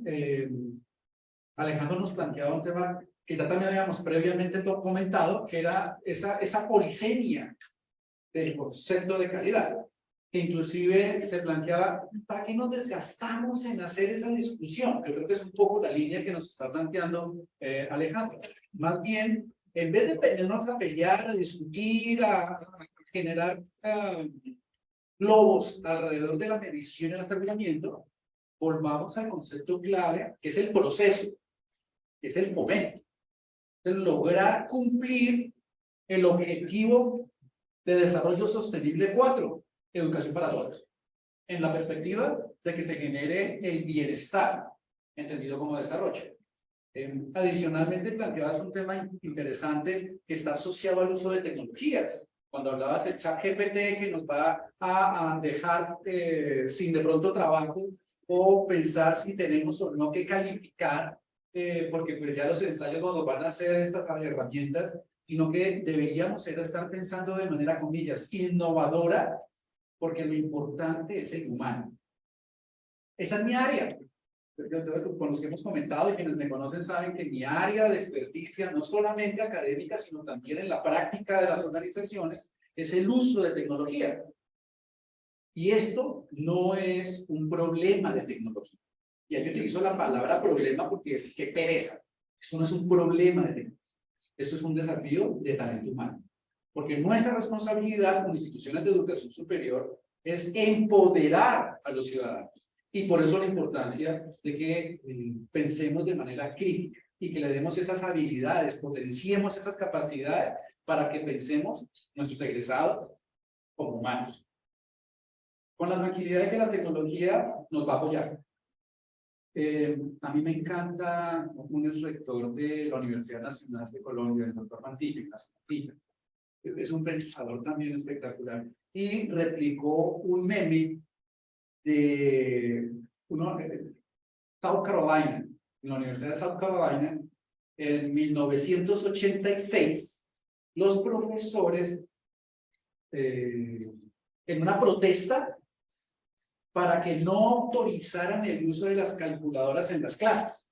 Alejandro nos planteaba un tema que ya también habíamos previamente comentado, que era esa polisemia del concepto de calidad, que inclusive se planteaba, ¿para qué nos desgastamos en hacer esa discusión? Yo creo que es un poco la línea que nos está planteando Alejandro. Más bien, en vez de ponernos a pelear, a discutir, a generar globos alrededor de la medición y el aseguramiento, volvamos al concepto clave, que es el proceso, que es el momento, es lograr cumplir el objetivo de desarrollo sostenible 4, educación para todos, en la perspectiva de que se genere el bienestar, entendido como desarrollo. Adicionalmente, planteabas un tema interesante que está asociado al uso de tecnologías. Cuando hablabas del chat GPT que nos va a dejar sin de pronto trabajo o pensar si tenemos o no que calificar, porque pues ya los ensayos nos van a hacer estas herramientas, sino que deberíamos estar pensando de manera, comillas, innovadora, porque lo importante es el humano. Esa es mi área. Con los que hemos comentado y quienes me conocen saben que mi área de experticia, no solamente académica, sino también en la práctica de las organizaciones, es el uso de tecnología. Y esto no es un problema de tecnología. Y yo utilizo la palabra problema porque es que pereza. Esto no es un problema de tecnología. Esto es un desafío de talento humano. Porque nuestra responsabilidad como instituciones de educación superior es empoderar a los ciudadanos. Y por eso la importancia de que pensemos de manera crítica y que le demos esas habilidades, potenciemos esas capacidades para que pensemos nuestros egresados como humanos. Con la tranquilidad de que la tecnología nos va a apoyar. A mí me encanta un ex rector de la Universidad Nacional de Colombia, el doctor Mantilla, es un pensador también espectacular, y replicó un meme de South Carolina, en la Universidad de South Carolina, en 1986, los profesores, en una protesta para que no autorizaran el uso de las calculadoras en las clases.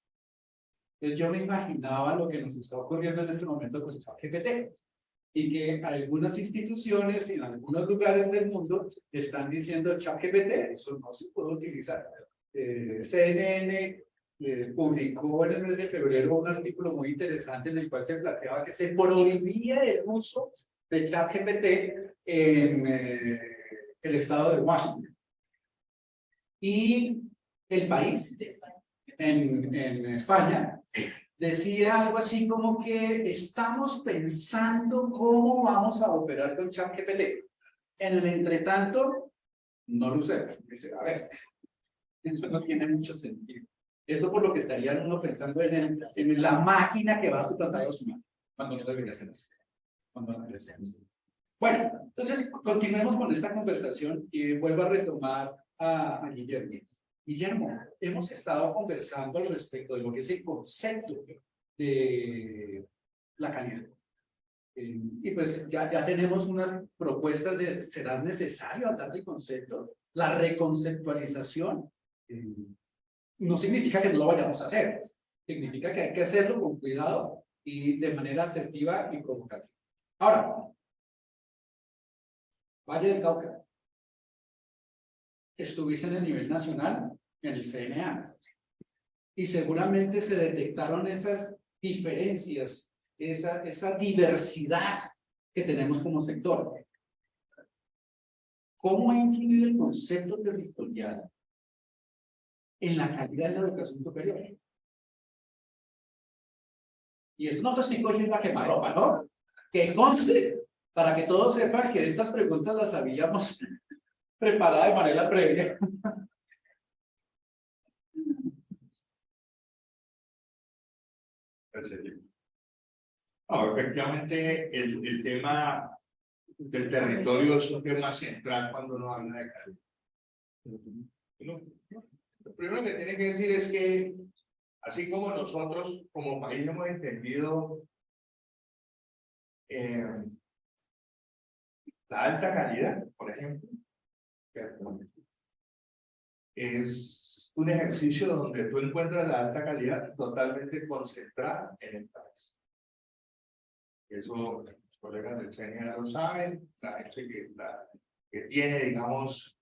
Entonces yo me imaginaba lo que nos está ocurriendo en este momento con el ChatGPT, y que algunas instituciones en algunos lugares del mundo están diciendo ChatGPT, eso no se puede utilizar. CNN publicó en el mes de febrero un artículo muy interesante en el cual se planteaba que se prohibía el uso de ChatGPT en el estado de Washington. Y el país, en España, decía algo así como que estamos pensando cómo vamos a operar con ChatGPT. En el entretanto, no lo usemos. Dice, a ver, eso no tiene mucho sentido. Eso por lo que estaría uno pensando en la máquina que va a suplantar a los humanos, cuando no debería ser así. Cuando no debería ser así. Bueno, entonces continuemos con esta conversación y vuelvo a retomar a Guillermo. Guillermo, hemos estado conversando al respecto de lo que es el concepto de la calidad. Y pues ya tenemos unas propuestas de, ¿será necesario hablar del concepto? La reconceptualización no significa que no lo vayamos a hacer. Significa que hay que hacerlo con cuidado y de manera asertiva y provocativa. Ahora, Valle del Cauca. Estuviste en el nivel nacional, en el CNA. Y seguramente se detectaron esas diferencias, esa diversidad que tenemos como sector. ¿Cómo ha influido el concepto territorial en la calidad de la educación superior? Y esto no te estoy cogiendo a quemarropa, ¿no? Que conste, para que todos sepan que estas preguntas las habíamos preparado de manera previa. No, efectivamente, el tema del territorio es un tema central cuando uno habla de calidad. Lo primero que tiene que decir es que, así como nosotros como país hemos entendido la alta calidad, por ejemplo, es un ejercicio donde tú encuentras la alta calidad totalmente concentrada en el país. Eso los colegas del CNA lo saben, la gente que tiene, digamos,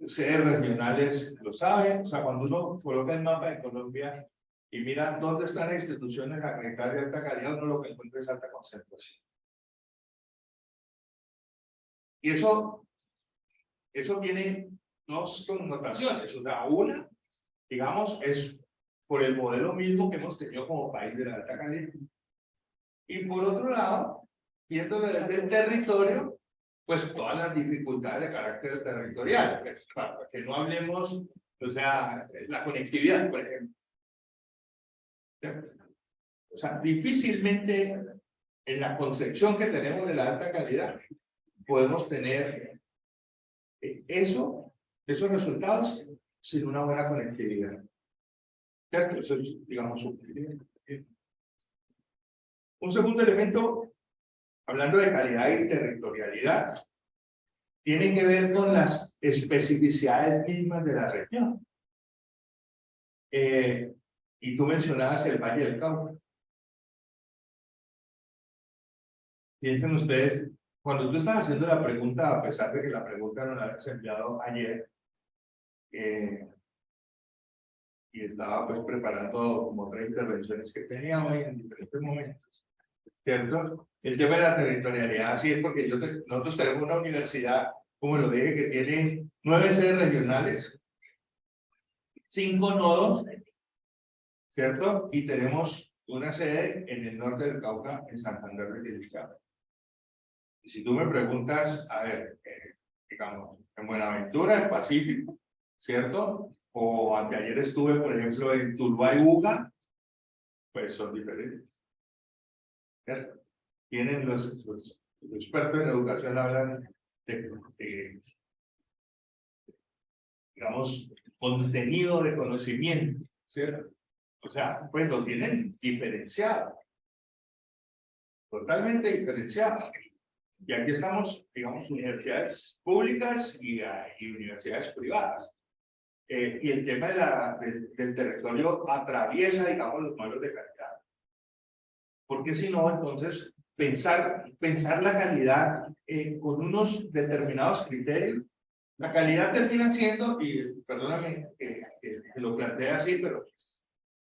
sedes regionales lo saben. O sea, cuando uno coloca el mapa de Colombia y mira dónde están las instituciones acreditadas de alta calidad, uno lo que encuentra es alta concentración. Y eso tiene dos connotaciones. O sea, una, digamos, es por el modelo mismo que hemos tenido como país de la alta calidad. Y por otro lado, viendo desde el territorio, pues todas las dificultades de carácter territorial, pues, para que no hablemos, o sea, la conectividad, por ejemplo. O sea, difícilmente en la concepción que tenemos de la alta calidad podemos tener esos resultados sin una buena conectividad. ¿Cierto? Eso es, digamos, un segundo elemento, hablando de calidad y territorialidad, tiene que ver con las especificidades mismas de la región. Y tú mencionabas el Valle del Cauca. Piensen ustedes, cuando tú estás haciendo la pregunta, a pesar de que la pregunta no la habías enviado ayer, y estaba pues preparando como 3 intervenciones que tenía hoy en diferentes momentos, ¿cierto? El tema de la territorialidad, sí es porque nosotros tenemos una universidad, como lo dije, que tiene 9 sedes regionales, 5 nodos, ¿cierto? Y tenemos una sede en el norte del Cauca, en Santander de Quilichao. Y si tú me preguntas, a ver, digamos, en Buenaventura, en Pacífico, ¿cierto? O anteayer estuve, por ejemplo, en Tuluá y Buga, pues son diferentes. ¿Cierto? Tienen los expertos en educación hablan de digamos, contenido de conocimiento, ¿cierto? O sea, pues lo tienen diferenciado, totalmente diferenciado. Y aquí estamos, digamos, universidades públicas y universidades privadas. Y el tema del territorio atraviesa, digamos, los modelos de calidad. Porque si no, entonces, pensar la calidad con unos determinados criterios, la calidad termina siendo, y perdóname que lo plantee así, pero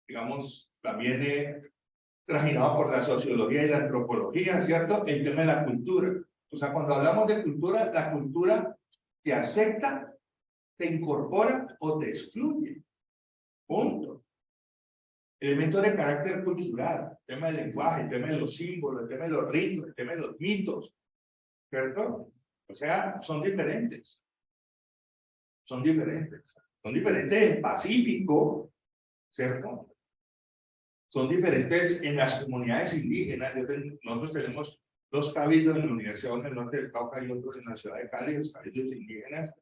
digamos, también trajinado por la sociología y la antropología, ¿cierto? El tema de la cultura. O sea, cuando hablamos de cultura, la cultura te acepta, te incorpora o te excluye. Punto. Elementos de carácter cultural, el tema del lenguaje, el tema de los símbolos, el tema de los ritos, el tema de los mitos, ¿cierto? O sea, son diferentes. Son diferentes. Son diferentes en Pacífico, ¿cierto? Son diferentes en las comunidades indígenas. Nosotros tenemos 2 cabildos en la Universidad del Norte del Cauca y otros en la ciudad de Cali, los cabildos indígenas.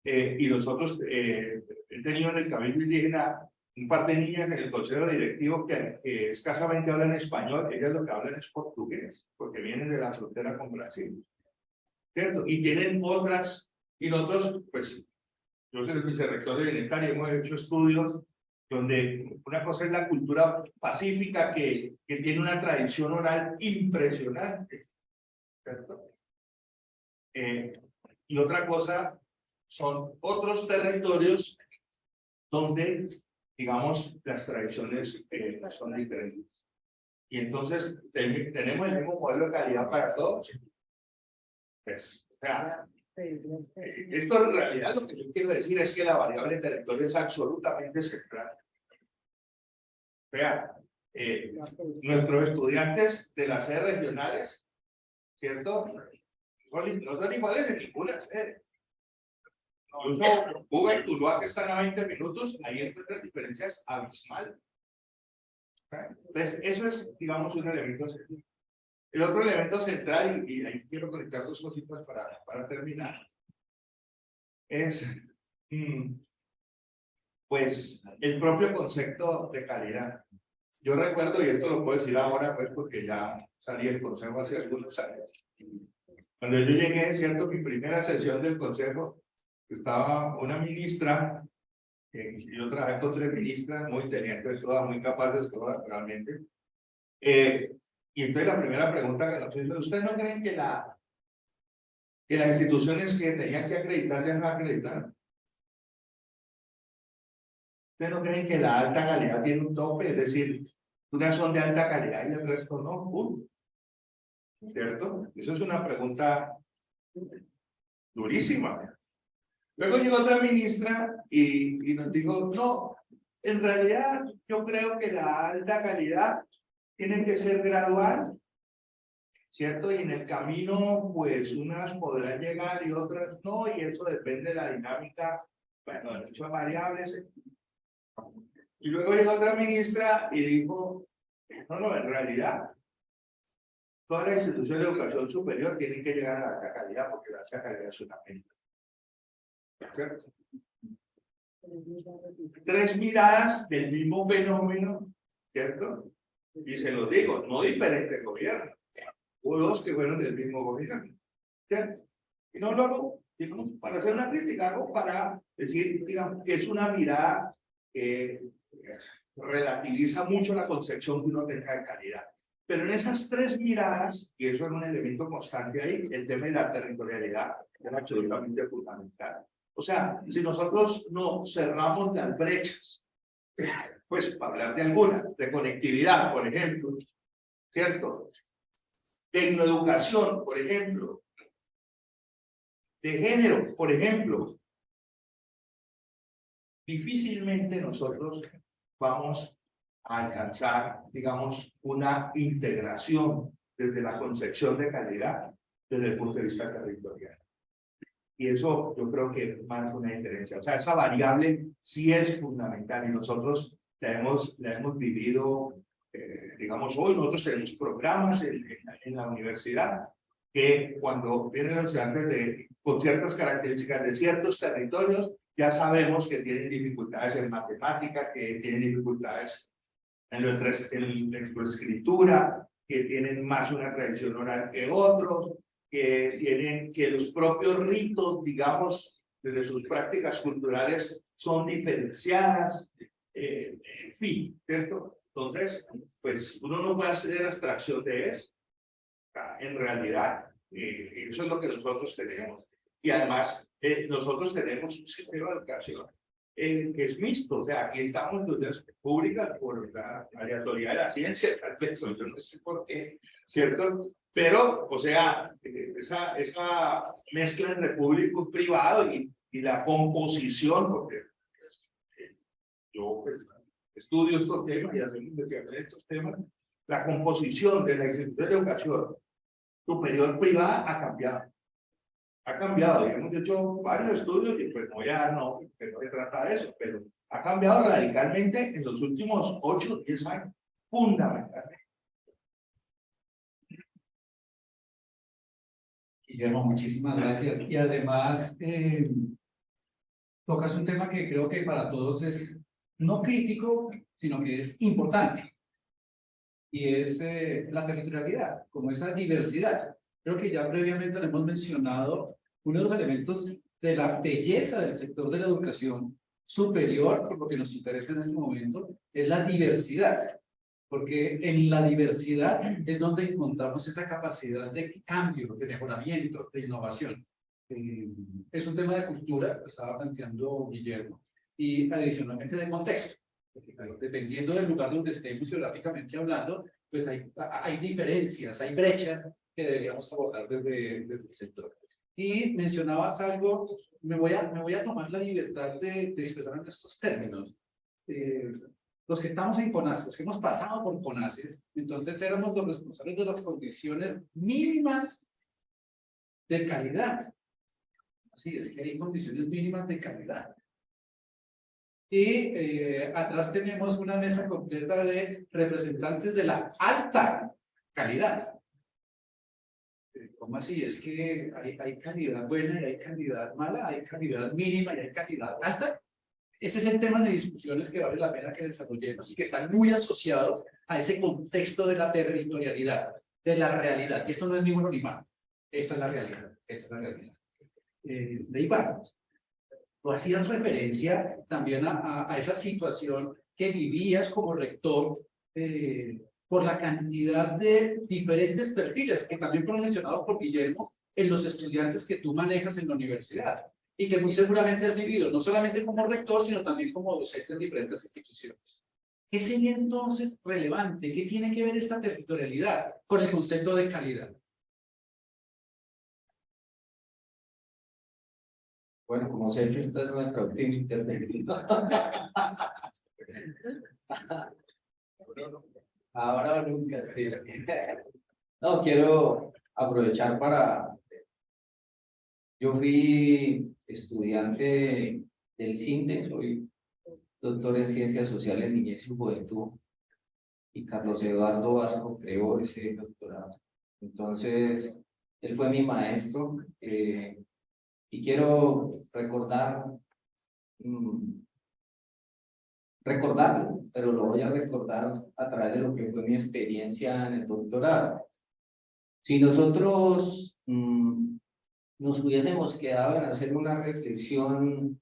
Y nosotros he tenido en el cabildo indígena un par de niñas en el consejo directivo que escasamente hablan español, ellas lo que hablan es portugués, porque vienen de la frontera con Brasil, ¿cierto? Y tienen otras, y nosotros, pues, yo soy el vicerrector de Bienestar y hemos hecho estudios donde una cosa es la cultura pacífica que tiene una tradición oral impresionante, ¿cierto? Y otra cosa son otros territorios donde, digamos, las tradiciones son diferentes. Y entonces tenemos el mismo modelo de calidad para todos. Pues, o sea, esto en realidad lo que yo quiero decir es que la variable territorio es absolutamente central. Vea, nuestros estudiantes de las sedes regionales, ¿cierto? No son iguales en ninguna sede. Incluso Cuba y Tuluá, que están a 20 minutos, ahí encuentran diferencias abismales. Entonces, eso es, digamos, un elemento central. El otro elemento central, y ahí quiero conectar dos cositas para terminar, es, pues, el propio concepto de calidad. Yo recuerdo, y esto lo puedo decir ahora, pues, porque ya salí del consejo hace algunos años. Cuando yo llegué, cierto, mi primera sesión del consejo, estaba una ministra, yo trabajé con 3 ministras, muy tenientes todas, muy capaces todas, realmente. Y entonces la primera pregunta que nos hizo, ¿ustedes no creen que las instituciones que tenían que acreditar ya no acreditaron? ¿Ustedes no creen que la alta calidad tiene un tope? Es decir, unas son de alta calidad y el resto no. ¿Cierto? Eso es una pregunta durísima. Luego llegó otra ministra y nos dijo, no, en realidad yo creo que la alta calidad tiene que ser gradual, ¿cierto? Y en el camino, pues unas podrán llegar y otras no, y eso depende de la dinámica, bueno, de muchas variables. Y luego llegó otra ministra y dijo, no, en realidad, todas las instituciones de educación superior tienen que llegar a la alta calidad, porque la alta calidad es una meta. ¿Cierto? 3 miradas del mismo fenómeno, ¿cierto? Y se los digo, no diferentes gobiernos. Hubo 2 que fueron del mismo gobierno, ¿cierto? Y no lo hago, digamos, para hacer una crítica, hago para decir, digamos, que es una mirada que relativiza mucho la concepción que uno tenga de calidad. Pero en esas 3 miradas, y eso es un elemento constante ahí, el tema de la territorialidad es absolutamente fundamental. O sea, si nosotros no cerramos las brechas, pues para hablar de algunas, de conectividad, por ejemplo, ¿cierto? Tecnoeducación, por ejemplo, de género, por ejemplo, difícilmente nosotros vamos a alcanzar, digamos, una integración desde la concepción de calidad desde el punto de vista territorial. Y eso yo creo que marca una diferencia. O sea, esa variable sí es fundamental y nosotros la hemos vivido, digamos, hoy nosotros tenemos programas en la universidad que cuando vienen los estudiantes con ciertas características de ciertos territorios, ya sabemos que tienen dificultades en matemáticas, que tienen dificultades en la escritura, que tienen más una tradición oral que otros, que tienen que los propios ritos, digamos, desde sus prácticas culturales son diferenciadas, en fin, ¿cierto? Entonces, pues uno no puede hacer abstracción de eso. En realidad, eso es lo que nosotros tenemos. Y además, nosotros tenemos un sistema de educación que es mixto. O sea, aquí estamos en las públicas por la aleatoriedad de la ciencia, tal vez, yo no sé por qué, ¿cierto? Pero, o sea, esa mezcla entre público y privado y la composición, porque yo pues, estudio estos temas y hacemos investigación en estos temas, la composición de la institución de educación superior privada ha cambiado. Ha cambiado, hemos hecho varios estudios y pues no se trata de eso, pero ha cambiado radicalmente en los últimos 8 o 10 años, fundamentalmente. Guillermo, muchísimas gracias. Y además, tocas un tema que creo que para todos es no crítico, sino que es importante. Y es la territorialidad, como esa diversidad. Creo que ya previamente lo hemos mencionado, uno de los elementos de la belleza del sector de la educación superior, por lo que nos interesa en este momento, es la diversidad. Porque en la diversidad es donde encontramos esa capacidad de cambio, de mejoramiento, de innovación. Es un tema de cultura, que estaba planteando Guillermo, y adicionalmente de contexto. Porque, claro, dependiendo del lugar donde estemos geográficamente hablando, pues hay diferencias, hay brechas que deberíamos abordar desde el sector. Y mencionabas algo, me voy a tomar la libertad de expresar en estos términos. Los que estamos en CONACYT, los que hemos pasado por CONACYT, entonces éramos los responsables de las condiciones mínimas de calidad. Así es, que hay condiciones mínimas de calidad. Y atrás tenemos una mesa completa de representantes de la alta calidad. ¿Cómo así? Es que hay calidad buena y hay calidad mala, hay calidad mínima y hay calidad alta. Ese es el tema de discusiones que vale la pena que desarrollemos y que están muy asociados a ese contexto de la territorialidad, de la realidad. Y esto no es ni bueno ni malo. Esta es la realidad. Esta es la realidad. De ahí vamos. Tú hacías referencia también a esa situación que vivías como rector por la cantidad de diferentes perfiles que también fueron mencionados por Guillermo en los estudiantes que tú manejas en la universidad y que muy seguramente has vivido, no solamente como rector, sino también como docente en diferentes instituciones. ¿Qué sería entonces relevante? ¿Qué tiene que ver esta territorialidad con el concepto de calidad? Bueno, como sé que esta es nuestra última intervención. Ahora o nunca. Sí. No, quiero aprovechar para... Yo fui estudiante del CINDE, soy doctor en Ciencias Sociales, Niñez y Juventud, y Carlos Eduardo Vasco creó ese doctorado. Entonces, él fue mi maestro, y quiero recordarlo, pero lo voy a recordar a través de lo que fue mi experiencia en el doctorado. Si nosotros nos hubiésemos quedado en hacer una reflexión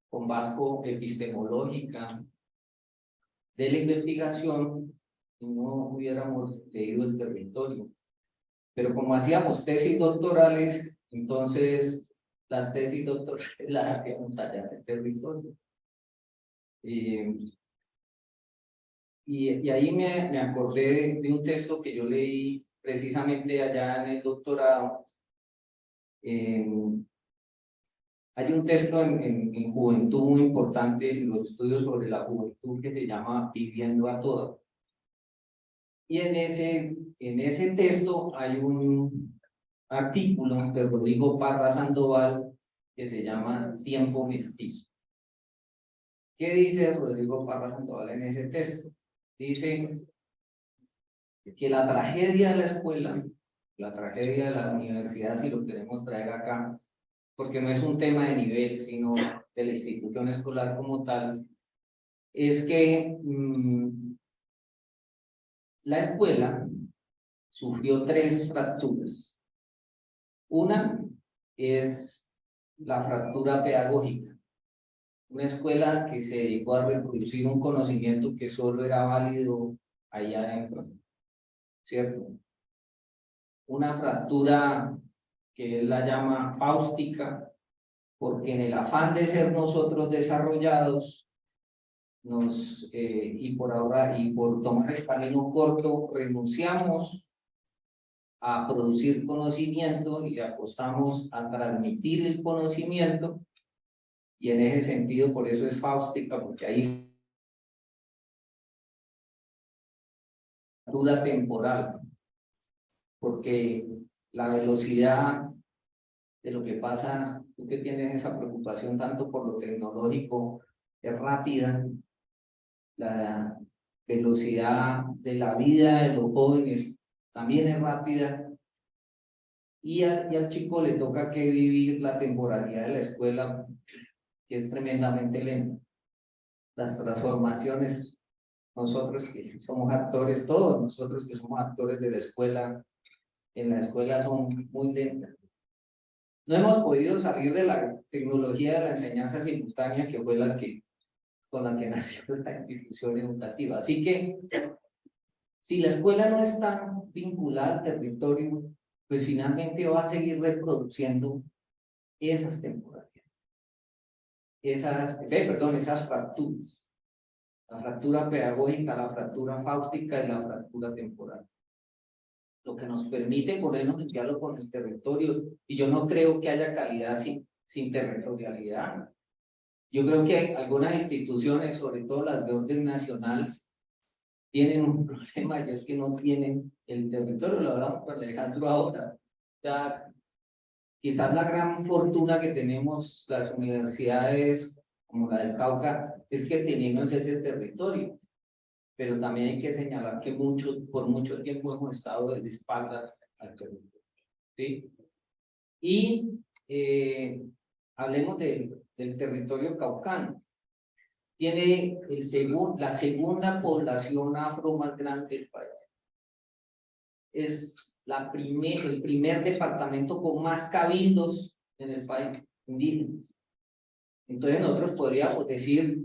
con Vasco epistemológica de la investigación, no hubiéramos leído el territorio. Pero como hacíamos tesis doctorales, entonces las tesis doctorales las hacíamos allá en el territorio. Y ahí me acordé de un texto que yo leí precisamente allá en el doctorado. Hay un texto en juventud muy importante, en los estudios sobre la juventud, que se llama Viviendo a Toda. Y en ese texto hay un artículo de Rodrigo Parra Sandoval que se llama Tiempo Mestizo. ¿Qué dice Rodrigo Parra Sandoval en ese texto? Dice que la tragedia de la escuela, la tragedia de la universidad, si lo queremos traer acá, porque no es un tema de nivel, sino de la institución escolar como tal, es que la escuela sufrió 3 fracturas. Una es la fractura pedagógica. Una escuela que se dedicó a reproducir un conocimiento que solo era válido allá adentro, ¿cierto? Una fractura que él la llama fáustica, porque en el afán de ser nosotros desarrollados, y por ahora, y por tomar el camino corto, renunciamos a producir conocimiento y apostamos a transmitir el conocimiento, y en ese sentido, por eso es fáustica, porque hay fractura temporal, porque la velocidad de lo que pasa, tú que tienes esa preocupación tanto por lo tecnológico, es rápida. La velocidad de la vida de los jóvenes también es rápida, y al chico le toca que vivir la temporalidad de la escuela, que es tremendamente lenta. Las transformaciones, nosotros que somos actores, todos nosotros que somos actores de la escuela, en la escuela son muy lentas. No hemos podido salir de la tecnología de la enseñanza simultánea, que fue con la que nació la institución educativa. Así que, si la escuela no está vinculada al territorio, pues finalmente va a seguir reproduciendo esas temporalidades, esas fracturas, la fractura pedagógica, la fractura fáustica y la fractura temporal. Lo que nos permite ponernos en diálogo con el territorio, y yo no creo que haya calidad sin territorialidad. Yo creo que algunas instituciones, sobre todo las de orden nacional, tienen un problema, y es que no tienen el territorio. Lo hablamos con Alejandro ahora. O sea, quizás la gran fortuna que tenemos las universidades como la del Cauca es que tenemos ese territorio, pero también hay que señalar que por mucho tiempo hemos estado de espaldas al territorio, ¿sí? Y hablemos del territorio caucano. Tiene la segunda población afro más grande del país. Es el primer departamento con más cabildos en el país, indígenas. Entonces nosotros podríamos decir,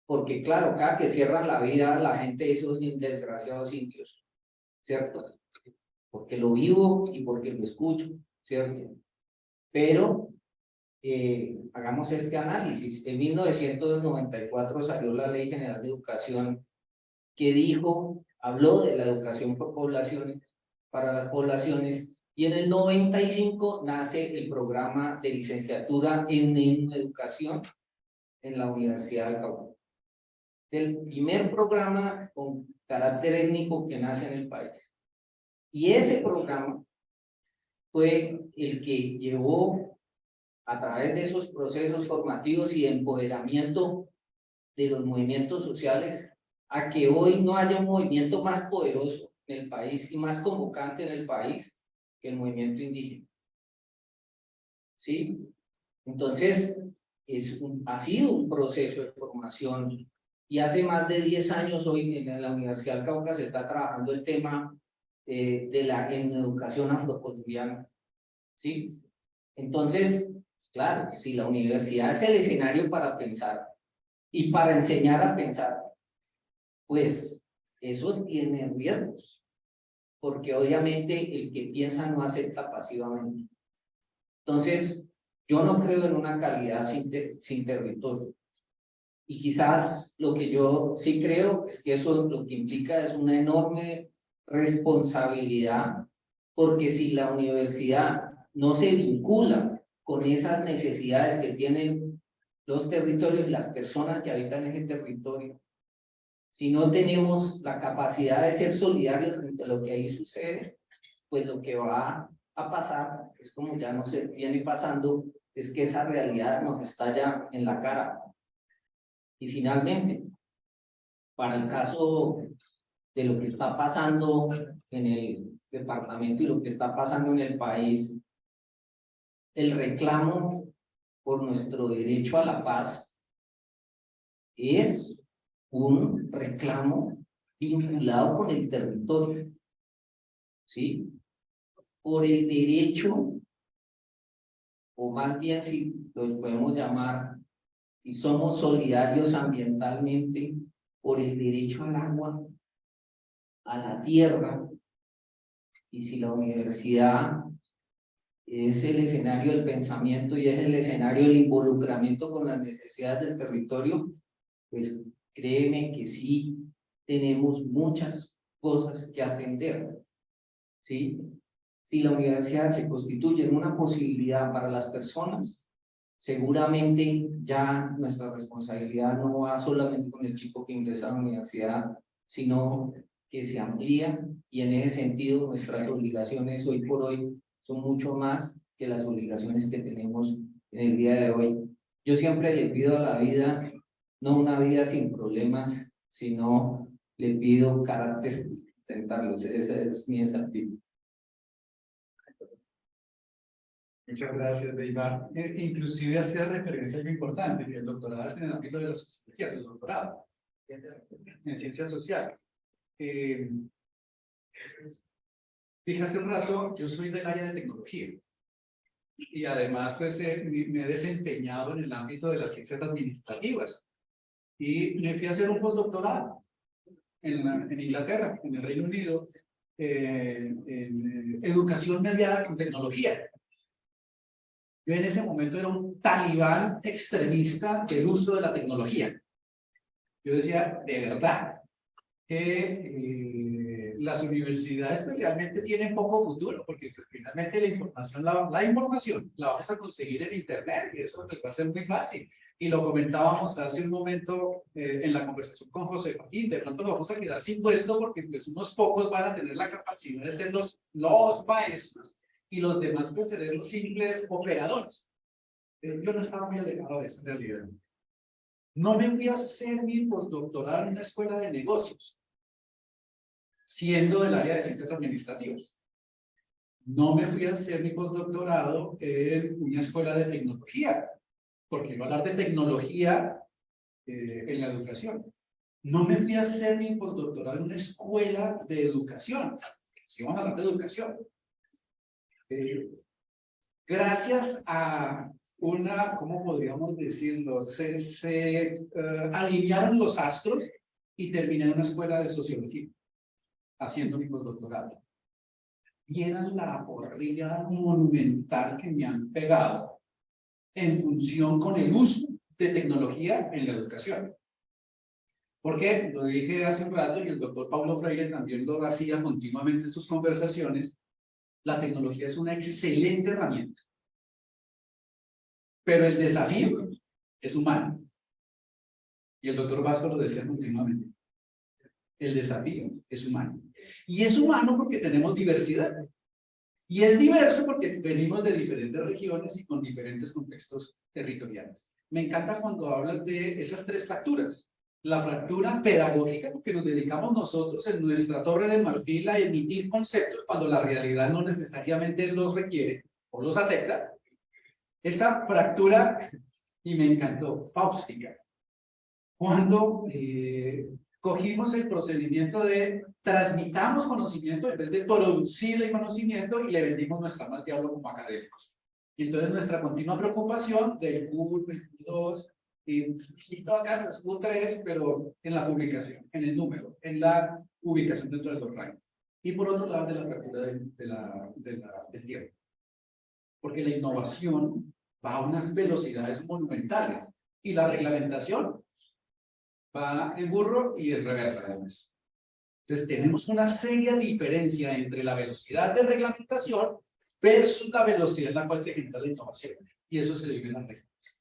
porque claro, cada que cierran la vida, la gente, esos desgraciados indios, ¿cierto? Porque lo vivo y porque lo escucho, ¿cierto? Pero hagamos este análisis. En 1994 salió la Ley General de Educación que habló de la educación por poblaciones, para las poblaciones, y en el 95 nace el programa de licenciatura en educación en la Universidad del Cauca. El primer programa con carácter étnico que nace en el país. Y ese programa fue el que llevó a través de esos procesos formativos y de empoderamiento de los movimientos sociales a que hoy no haya un movimiento más poderoso en el país y más convocante en el país que el movimiento indígena. ¿Sí? Entonces, ha sido un proceso de formación, y hace más de 10 años hoy en la Universidad del Cauca se está trabajando el tema en educación afrocolombiana. ¿Sí? Entonces, claro, si la universidad es el escenario para pensar y para enseñar a pensar, pues eso tiene riesgos, porque obviamente el que piensa no acepta pasivamente. Entonces, yo no creo en una calidad sin territorio. Y quizás lo que yo sí creo es que eso lo que implica es una enorme responsabilidad, porque si la universidad no se vincula con esas necesidades que tienen los territorios y las personas que habitan ese territorio, si no tenemos la capacidad de ser solidarios frente a lo que ahí sucede, pues lo que va a pasar, es como ya no se viene pasando, es que esa realidad nos estalla en la cara. Y finalmente, para el caso de lo que está pasando en el departamento y lo que está pasando en el país, el reclamo por nuestro derecho a la paz es un reclamo vinculado con el territorio, ¿sí? Por el derecho, o más bien si lo podemos llamar, si somos solidarios ambientalmente, por el derecho al agua, a la tierra, y si la universidad es el escenario del pensamiento y es el escenario del involucramiento con las necesidades del territorio, pues créeme que sí tenemos muchas cosas que atender, ¿sí? Si la universidad se constituye en una posibilidad para las personas, seguramente ya nuestra responsabilidad no va solamente con el chico que ingresa a la universidad, sino que se amplía, y en ese sentido nuestras obligaciones hoy por hoy son mucho más que las obligaciones que tenemos en el día de hoy. Yo siempre le pido a la vida, no una vida sin problemas, sino le pido carácter para intentarlos. Ese es mi desafío. Muchas gracias, Deivar. Inclusive hacía referencia a algo importante, que el doctorado es en el ámbito de la sociología, el doctorado en ciencias sociales. Dije hace un rato, yo soy del área de tecnología y además pues me he desempeñado en el ámbito de las ciencias administrativas y me fui a hacer un postdoctorado en Inglaterra, en el Reino Unido, en educación mediada con tecnología. Yo en ese momento era un talibán extremista del uso de la tecnología. Yo decía, de verdad, que las universidades pues, realmente tienen poco futuro, porque pues, finalmente la información la vamos a conseguir en Internet y eso pues, va a ser muy fácil. Y lo comentábamos hace un momento en la conversación con José Joaquín, de pronto nos vamos a quedar sin puesto porque pues, unos pocos van a tener la capacidad de ser los maestros y los demás pues serán los simples operadores. Yo no estaba muy alejado de esa realidad. No me fui a hacer mi postdoctorado en una escuela de negocios, siendo del área de ciencias administrativas. No me fui a hacer mi postdoctorado en una escuela de tecnología, porque iba a hablar de tecnología en la educación. No me fui a hacer mi postdoctorado en una escuela de educación, si vamos a hablar de educación. Gracias a una, ¿cómo podríamos decirlo? Se alinearon los astros y terminé en una escuela de sociología, haciendo mi postdoctorado. Vieran la porrilla monumental que me han pegado en función con el uso de tecnología en la educación. Porque, lo dije hace un rato y el doctor Paulo Freire también lo hacía continuamente en sus conversaciones, la tecnología es una excelente herramienta. Pero el desafío es humano. Y el doctor Vasco lo decía continuamente. El desafío es humano. Y es humano porque tenemos diversidad. Y es diverso porque venimos de diferentes regiones y con diferentes contextos territoriales. Me encanta cuando hablas de esas tres fracturas. La fractura pedagógica, porque nos dedicamos nosotros en nuestra torre de marfil a emitir conceptos cuando la realidad no necesariamente los requiere o los acepta. Esa fractura, y me encantó, fáustica. Cuando cogimos el procedimiento de transmitamos conocimiento en vez de producir el conocimiento y le vendimos nuestra alma al diablo como académicos. Y entonces nuestra continua preocupación del Q1, el Q2, y todas las Q3, pero en la publicación, en el número, en la ubicación dentro de los rangos. Y por otro lado, de la fractura del tiempo. Porque la innovación va a unas velocidades monumentales y la reglamentación va en burro y en reversa además. Entonces tenemos una seria diferencia entre la velocidad de reglamentación versus la velocidad en la cual se genera la innovación. Y eso se vive en las regiones.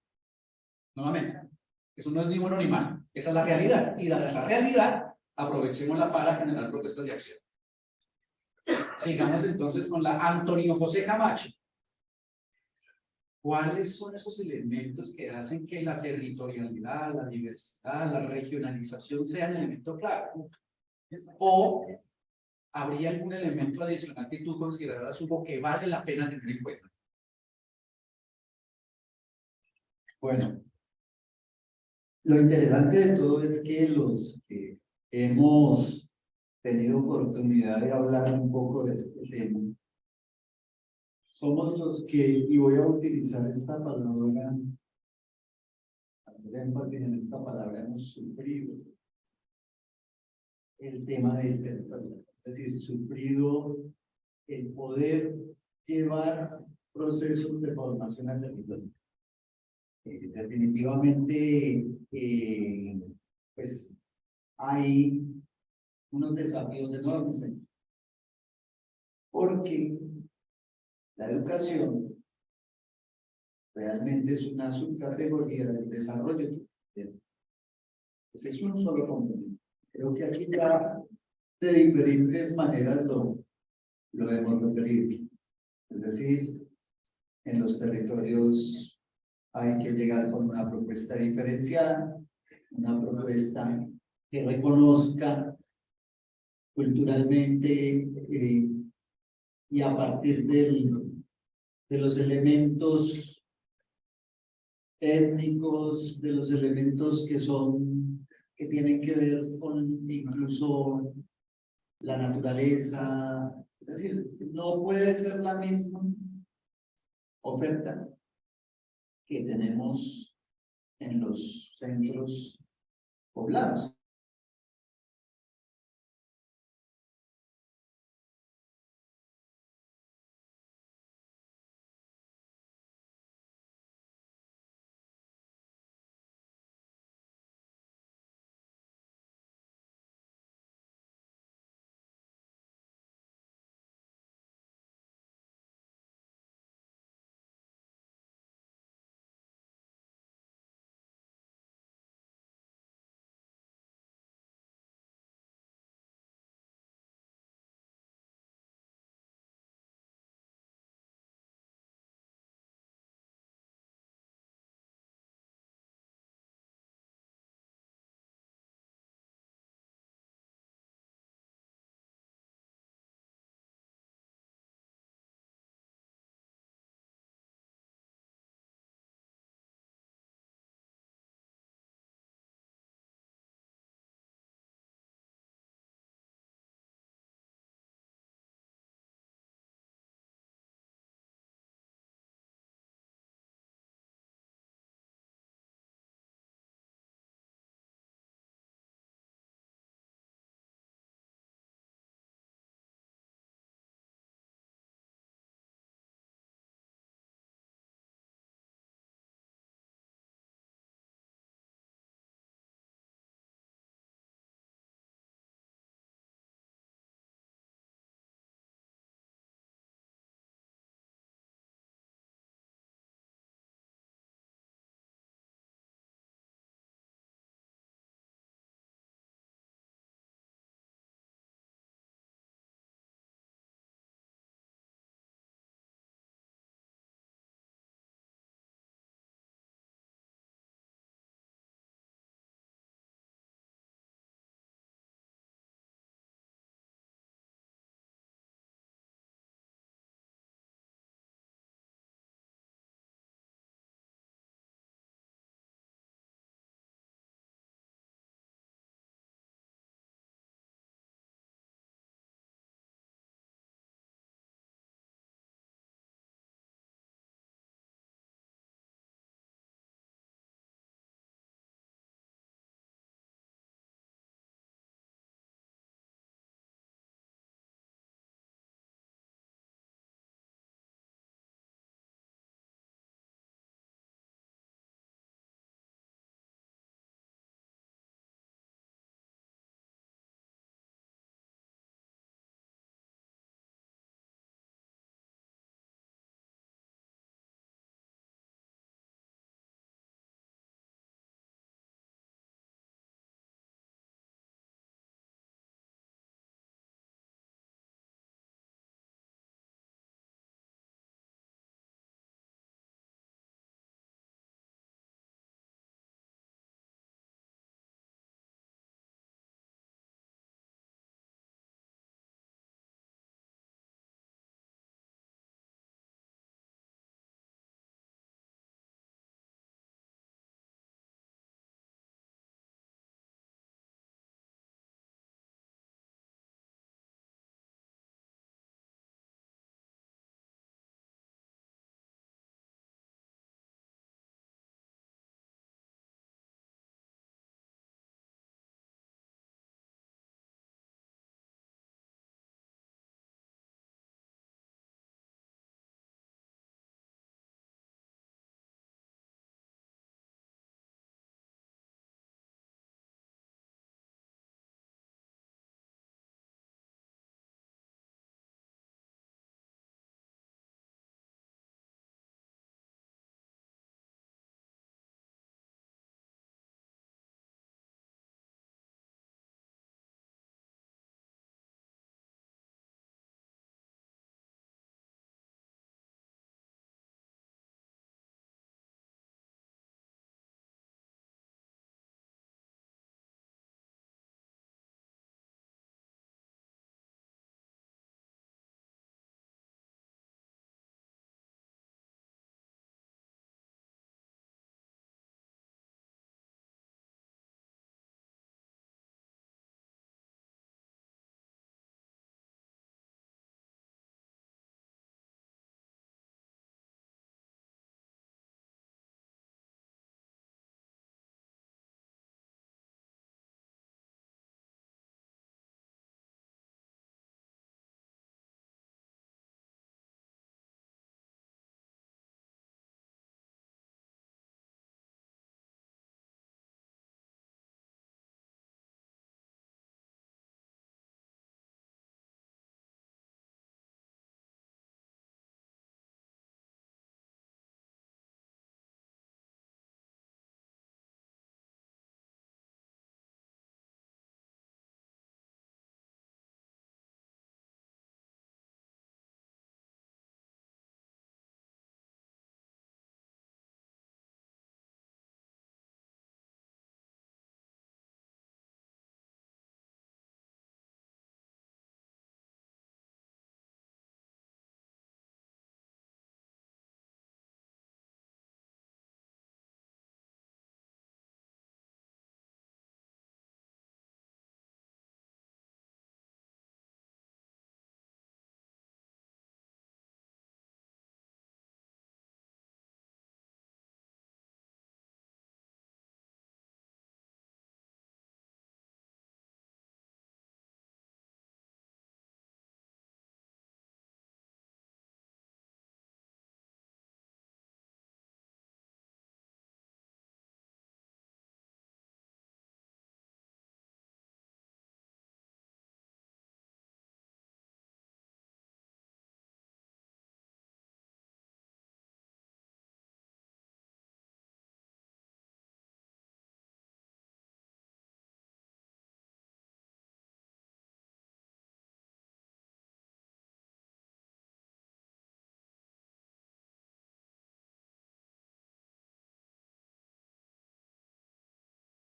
Nuevamente, eso no es ni bueno ni malo. Esa es la realidad. Y dada esa realidad, aprovechémosla para generar propuestas de acción. Sigamos entonces con la Antonio José Camacho. ¿Cuáles son esos elementos que hacen que la territorialidad, la diversidad, la regionalización sean elementos clave? ¿O habría algún elemento adicional que tú consideraras, Hugo, que vale la pena tener en cuenta? Bueno, lo interesante de todo es que los que hemos tenido oportunidad de hablar un poco de este tema, somos los que, y voy a utilizar esta palabra, hacer énfasis en esta palabra, hemos sufrido el tema del territorio, es decir, sufrido el poder llevar procesos de formación al territorio. Definitivamente, pues hay unos desafíos enormes ahí. Porque la educación realmente es una subcategoría del desarrollo. Ese es un solo componente. Creo que aquí ya de diferentes maneras lo hemos referido. Es decir, en los territorios hay que llegar con una propuesta diferenciada, una propuesta que reconozca culturalmente y a partir de los elementos étnicos, de los elementos que tienen que ver con incluso la naturaleza. Es decir, no puede ser la misma oferta que tenemos en los centros poblados.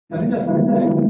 Salen las cuentas.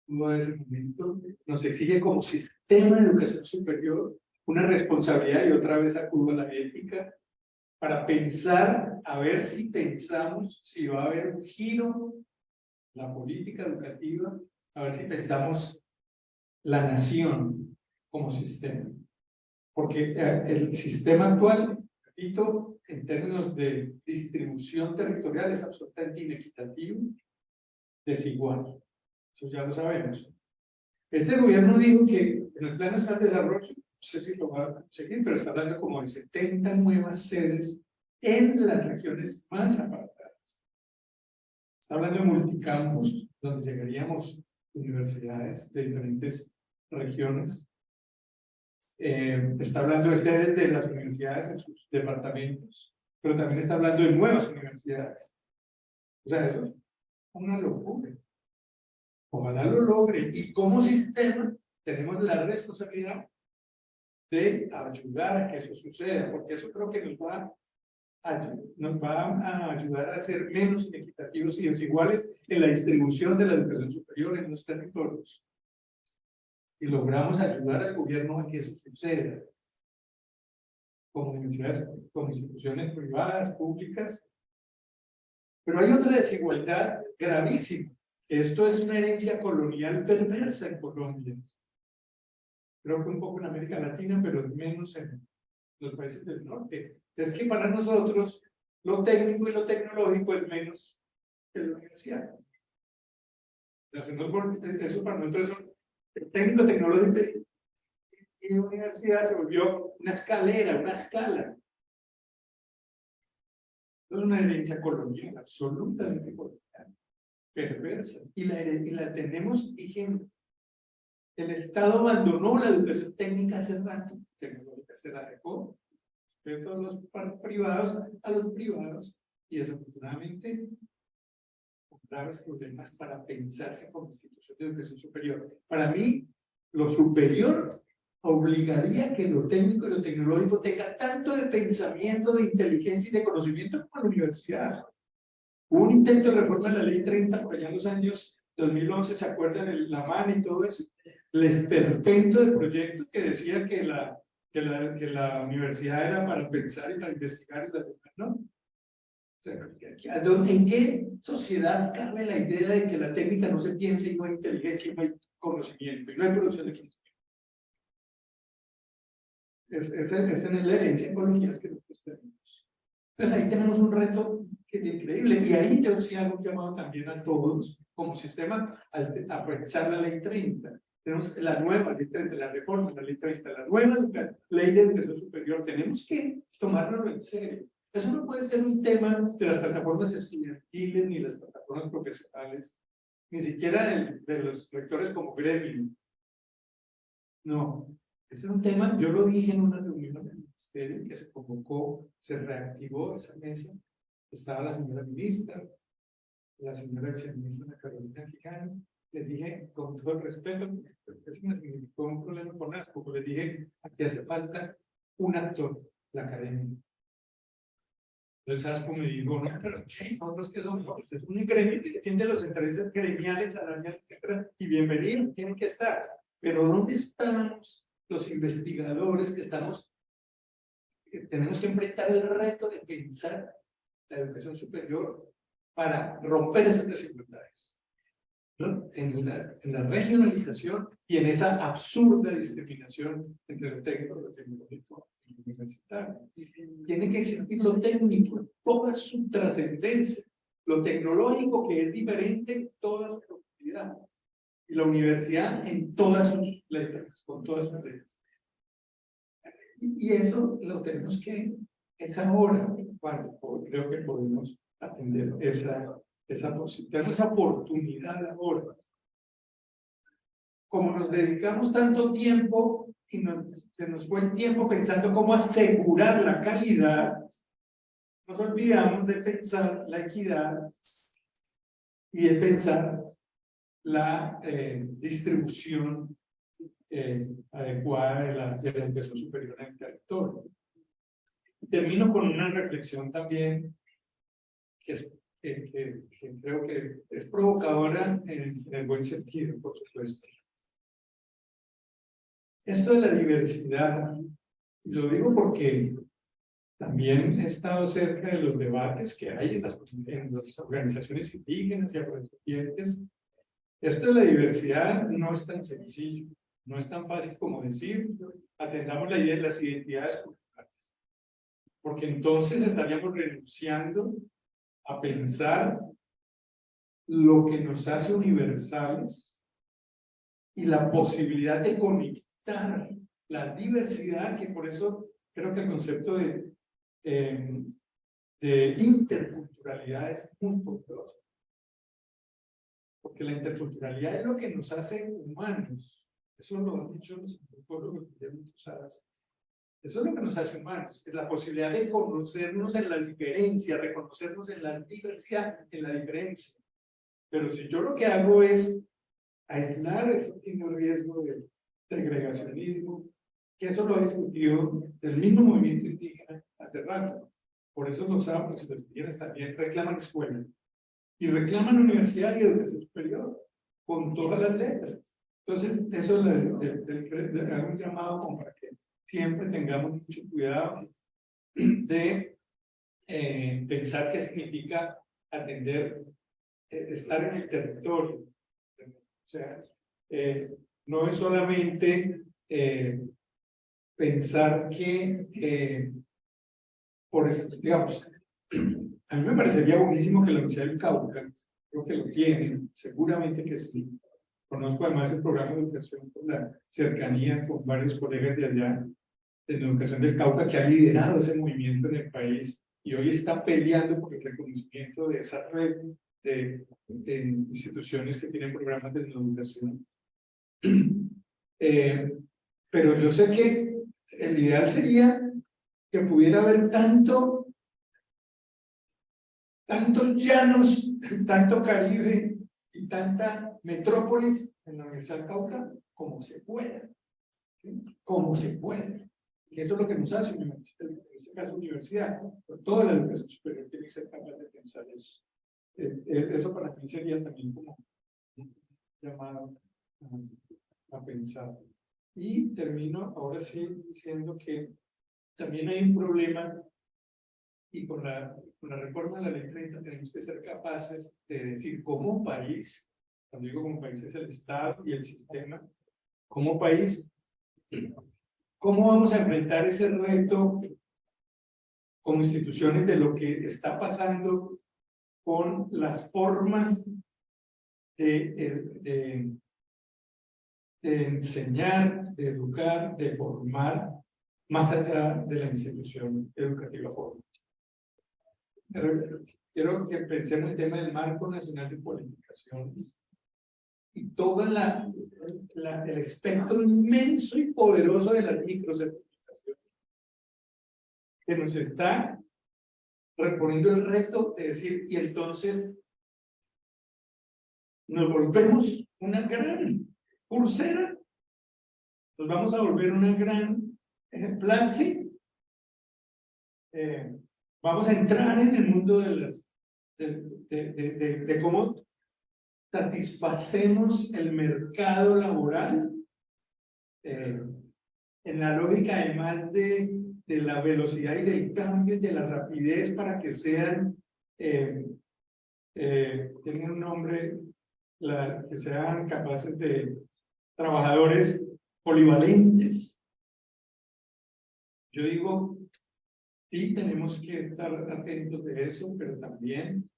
En ese momento nos exige como sistema de educación superior una responsabilidad, y otra vez acudo a la ética, para pensar, a ver si pensamos si va a haber un giro en la política educativa, a ver si pensamos la nación como sistema. Porque el sistema actual, repito, en términos de distribución territorial es absolutamente inequitativo, desigual. Eso ya lo sabemos. Este gobierno dijo que en el Plan Nacional de Desarrollo, no sé si lo va a conseguir, pero está hablando como de 70 nuevas sedes en las regiones más apartadas. Está hablando de multicampus, donde llegaríamos universidades de diferentes regiones. Está hablando de sedes de las universidades en sus departamentos, pero también está hablando de nuevas universidades. O sea, eso es una locura. Ojalá lo logre, y como sistema tenemos la responsabilidad de ayudar a que eso suceda, porque eso creo que nos va a ayudar a ser menos inequitativos y desiguales en la distribución de la educación superior en los territorios. Y logramos ayudar al gobierno a que eso suceda, como universidades, como instituciones privadas, públicas. Pero hay otra desigualdad gravísima. Esto es una herencia colonial perversa en Colombia. Creo que un poco en América Latina, pero menos en los países del norte. Es que para nosotros lo técnico y lo tecnológico es menos que la universidad. Eso para nosotros el técnico, tecnológico y la universidad se volvió una escalera, una escala. Es una herencia colonial, absolutamente colonial, perversa, y la tenemos vigente. El Estado abandonó la educación técnica hace rato, tecnológica se la dejó de todos los privados a los privados, y desafortunadamente con graves problemas para pensarse como institución de educación superior. Para mí, lo superior obligaría a que lo técnico y lo tecnológico tenga tanto de pensamiento, de inteligencia y de conocimiento como la universidad. Hubo un intento de reforma de la ley 30 por allá en los años 2011, ¿se acuerdan? La MAN y todo eso. El esperpento de proyecto que decía que la universidad era para pensar y para investigar, y la demás, ¿no? O sea, ¿en qué sociedad cabe la idea de que la técnica no se piense y no hay inteligencia y no hay conocimiento y no hay producción de conocimiento? Es en la herencia colonial que nosotros tenemos. Entonces ahí tenemos un reto increíble, y ahí yo sí hago un llamado también a todos como sistema a pensar la ley 30. Tenemos la nueva ley 30, la reforma de la ley 30, la nueva ley de educación superior. Tenemos que tomárnoslo en serio. Eso no puede ser un tema de las plataformas estudiantiles ni las plataformas profesionales, ni siquiera de los rectores como gremio. No, ese es un tema, yo lo dije en una reunión del ministerio que se convocó, se reactivó esa mesa, estaba la señora ministra, la señora viceministra Carolina Quijano, les dije con todo el respeto, porque eso me significó un problema con ASCO, les dije, aquí hace falta un actor, la academia. Entonces ASCO me dijo, no, pero ¿qué? Nosotros que somos, usted es un gremio que defiende los intereses gremiales, salariales, etcétera, y bienvenido, tienen que estar. Pero ¿dónde estamos los investigadores que tenemos que enfrentar el reto de pensar la educación superior para romper esas desigualdades? ¿No? En la regionalización y en esa absurda discriminación entre lo técnico, lo tecnológico y lo universitario. Tiene que existir lo técnico en toda su trascendencia, lo tecnológico que es diferente en toda su profundidad, y la universidad en todas sus letras, con todas sus letras. Y eso lo tenemos que, es ahora, cuando creo que podemos atender esa posibilidad, tenemos esa oportunidad ahora. Como nos dedicamos tanto tiempo y se nos fue el tiempo pensando cómo asegurar la calidad, nos olvidamos de pensar la equidad y de pensar la distribución adecuada de la educación superior en el territorio. Termino con una reflexión también que creo que es provocadora en el buen sentido, por supuesto. Esto de la diversidad, lo digo porque también he estado cerca de los debates que hay en las organizaciones indígenas y afrodescendientes. Esto de la diversidad no es tan sencillo, no es tan fácil como decir, atendamos la idea de las identidades culturales, porque entonces estaríamos renunciando a pensar lo que nos hace universales y la posibilidad de conectar la diversidad, que por eso creo que el concepto de interculturalidad es muy poderoso. Porque la interculturalidad es lo que nos hace humanos. Eso lo han dicho los antropólogos Guillermo Posadas. Eso es lo que nos hace humanos, es la posibilidad de conocernos en la diferencia, reconocernos en la diversidad, en la diferencia. Pero si yo lo que hago es aislar, eso tiene un riesgo de segregacionismo, que eso lo ha discutido el mismo movimiento indígena hace rato. Por eso los sapos y los indígenas también reclaman escuela y reclaman universidad y educación superior con todas las letras. Entonces, eso es un llamado como para que siempre tengamos mucho cuidado de pensar qué significa atender, estar en el territorio. O sea, no es solamente pensar que, digamos, a mí me parecería buenísimo que la Universidad del Cauca, creo que lo tiene, seguramente que sí. Conozco además el programa de educación por la cercanía con varios colegas de allá, de la educación del Cauca, que ha liderado ese movimiento en el país y hoy está peleando por el reconocimiento de esa red de instituciones que tienen programas de educación. Pero yo sé que el ideal sería que pudiera haber tantos llanos, tanto Caribe y tanta metrópolis en la Universidad del Cauca como se pueda. ¿Sí? Como se pueda. Y eso es lo que nos hace en este caso universidad. Pero toda la educación superior tiene que ser capaz de pensar eso. Eso para mí sería también como un llamado a pensar. Y termino ahora sí diciendo que también hay un problema y con la reforma de la ley 30 tenemos que ser capaces de decir como país, cuando digo como país es el Estado y el sistema, como país, ¿cómo vamos a enfrentar ese reto como instituciones de lo que está pasando con las formas de enseñar, de educar, de formar, más allá de la institución educativa formal? quiero que pensemos el tema del marco nacional de cualificaciones y todo el espectro inmenso y poderoso de las microcertificaciones que nos está reponiendo el reto de decir, y entonces nos volvemos una gran pulsera, nos vamos a volver una gran Platzi, vamos a entrar en el mundo de cómo satisfacemos el mercado laboral en la lógica además de la velocidad y del cambio y de la rapidez para que sean tienen un nombre que sean capaces de trabajadores polivalentes. Yo digo, sí, tenemos que estar atentos de eso, pero también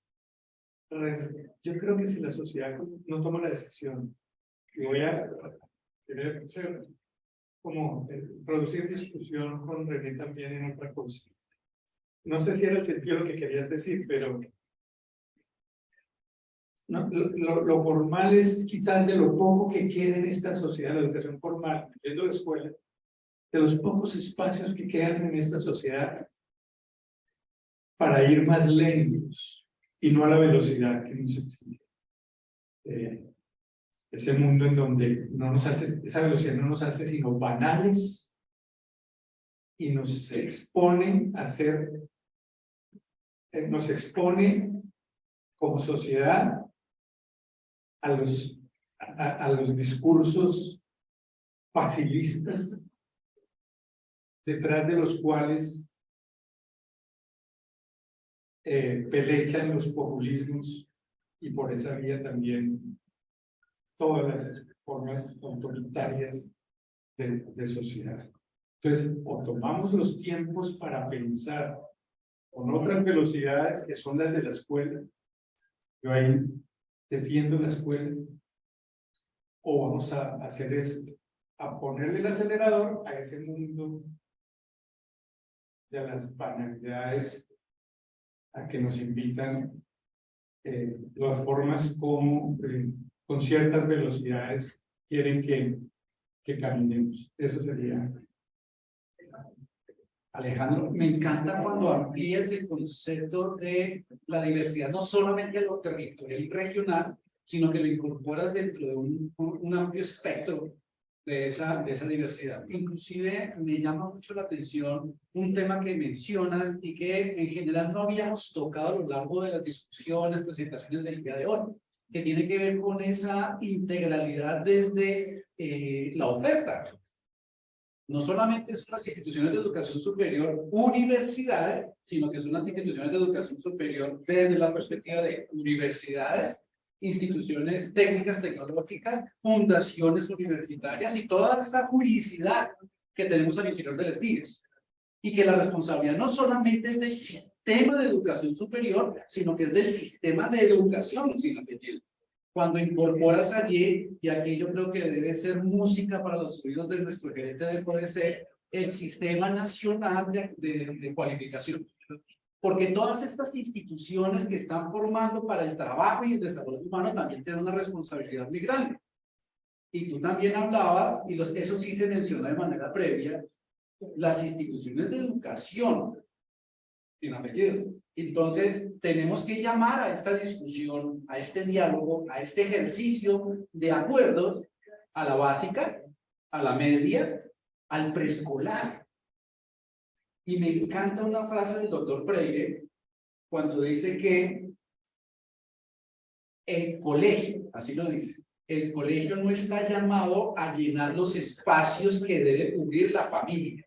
yo creo que si la sociedad no toma la decisión, y voy a querer ser como producir discusión con René también en otra cosa. No sé si era el sentido lo que querías decir, pero no, lo formal es quizás de lo poco que queda en esta sociedad, la educación formal, yendo de escuela, de los pocos espacios que quedan en esta sociedad para ir más lentos y no a la velocidad que nos exige. Ese mundo en donde no nos hace, esa velocidad no nos hace sino banales y nos expone a ser, nos expone como sociedad a los discursos facilistas detrás de los cuales pelechan los populismos y por esa vía también todas las formas autoritarias de sociedad. Entonces, o tomamos los tiempos para pensar con otras velocidades que son las de la escuela, yo ahí defiendo la escuela, o vamos a hacer esto, a ponerle el acelerador a ese mundo de las banalidades a que nos invitan las formas como con ciertas velocidades quieren que caminemos. Eso sería. Alejandro, me encanta cuando amplías el concepto de la diversidad, no solamente a lo territorial y regional, sino que lo incorporas dentro de un amplio espectro de esa diversidad. Inclusive me llama mucho la atención un tema que mencionas y que en general no habíamos tocado a lo largo de las discusiones, presentaciones del día de hoy, que tiene que ver con esa integralidad desde la oferta. No solamente son las instituciones de educación superior, universidades, sino que son las instituciones de educación superior desde la perspectiva de universidades, instituciones técnicas, tecnológicas, fundaciones universitarias y toda esa juridicidad que tenemos al interior de las DIES. Y que la responsabilidad no solamente es del sistema de educación superior, sino que es del sistema de educación sin apellido. Cuando incorporas allí, y aquí yo creo que debe ser música para los oídos de nuestro gerente de FODESE, el Sistema Nacional de Cualificación. Porque todas estas instituciones que están formando para el trabajo y el desarrollo humano también tienen una responsabilidad muy grande. Y tú también hablabas, y eso sí se menciona de manera previa, las instituciones de educación, sin apellido. Entonces, tenemos que llamar a esta discusión, a este diálogo, a este ejercicio de acuerdos a la básica, a la media, al preescolar. Y me encanta una frase del doctor Freire cuando dice que el colegio, así lo dice, el colegio no está llamado a llenar los espacios que debe cubrir la familia.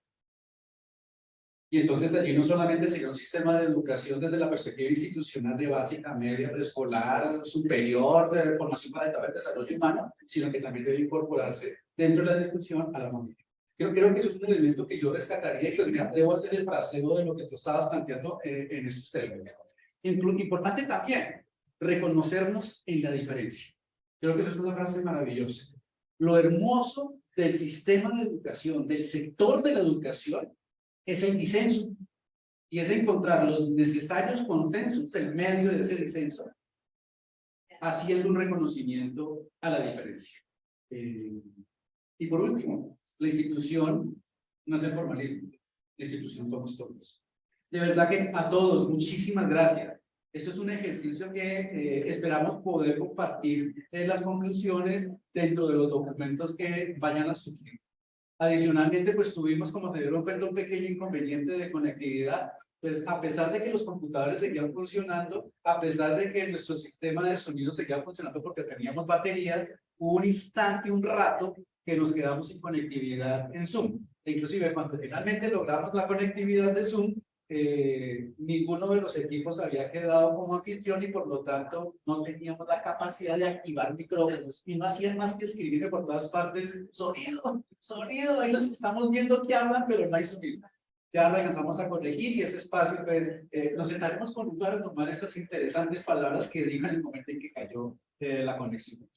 Y entonces allí no solamente sería un sistema de educación desde la perspectiva institucional de básica, media, preescolar, superior, de formación para etapa de desarrollo humano, sino que también debe incorporarse dentro de la discusión a la familia. Creo que eso es un elemento que yo rescataría y que me atrevo a hacer el fraseo de lo que tú estabas planteando en esos términos. Importante también, reconocernos en la diferencia. Creo que eso es una frase maravillosa. Lo hermoso del sistema de educación, del sector de la educación, es el disenso. y es encontrar los necesarios consensos en medio de ese disenso, haciendo un reconocimiento a la diferencia. Y por último, la institución no es el formalismo, la institución somos todos. De verdad que a todos, muchísimas gracias. Esto es un ejercicio que esperamos poder compartir las conclusiones dentro de los documentos que vayan a surgir. Adicionalmente, pues tuvimos, como se dieron cuenta, un pequeño inconveniente de conectividad. Pues a pesar de que los computadores seguían funcionando, a pesar de que nuestro sistema de sonido seguía funcionando porque teníamos baterías, hubo un instante, un rato, que nos quedamos sin conectividad en Zoom. E inclusive cuando finalmente logramos la conectividad de Zoom, ninguno de los equipos había quedado como anfitrión y por lo tanto no teníamos la capacidad de activar micrófonos y no hacían más que escribir por todas partes: sonido, sonido, ahí los estamos viendo que hablan, pero no hay sonido. Ya lo alcanzamos a corregir y ese espacio, pues, nos sentaremos con lugar a tomar esas interesantes palabras que dijo en el momento en que cayó la conexión.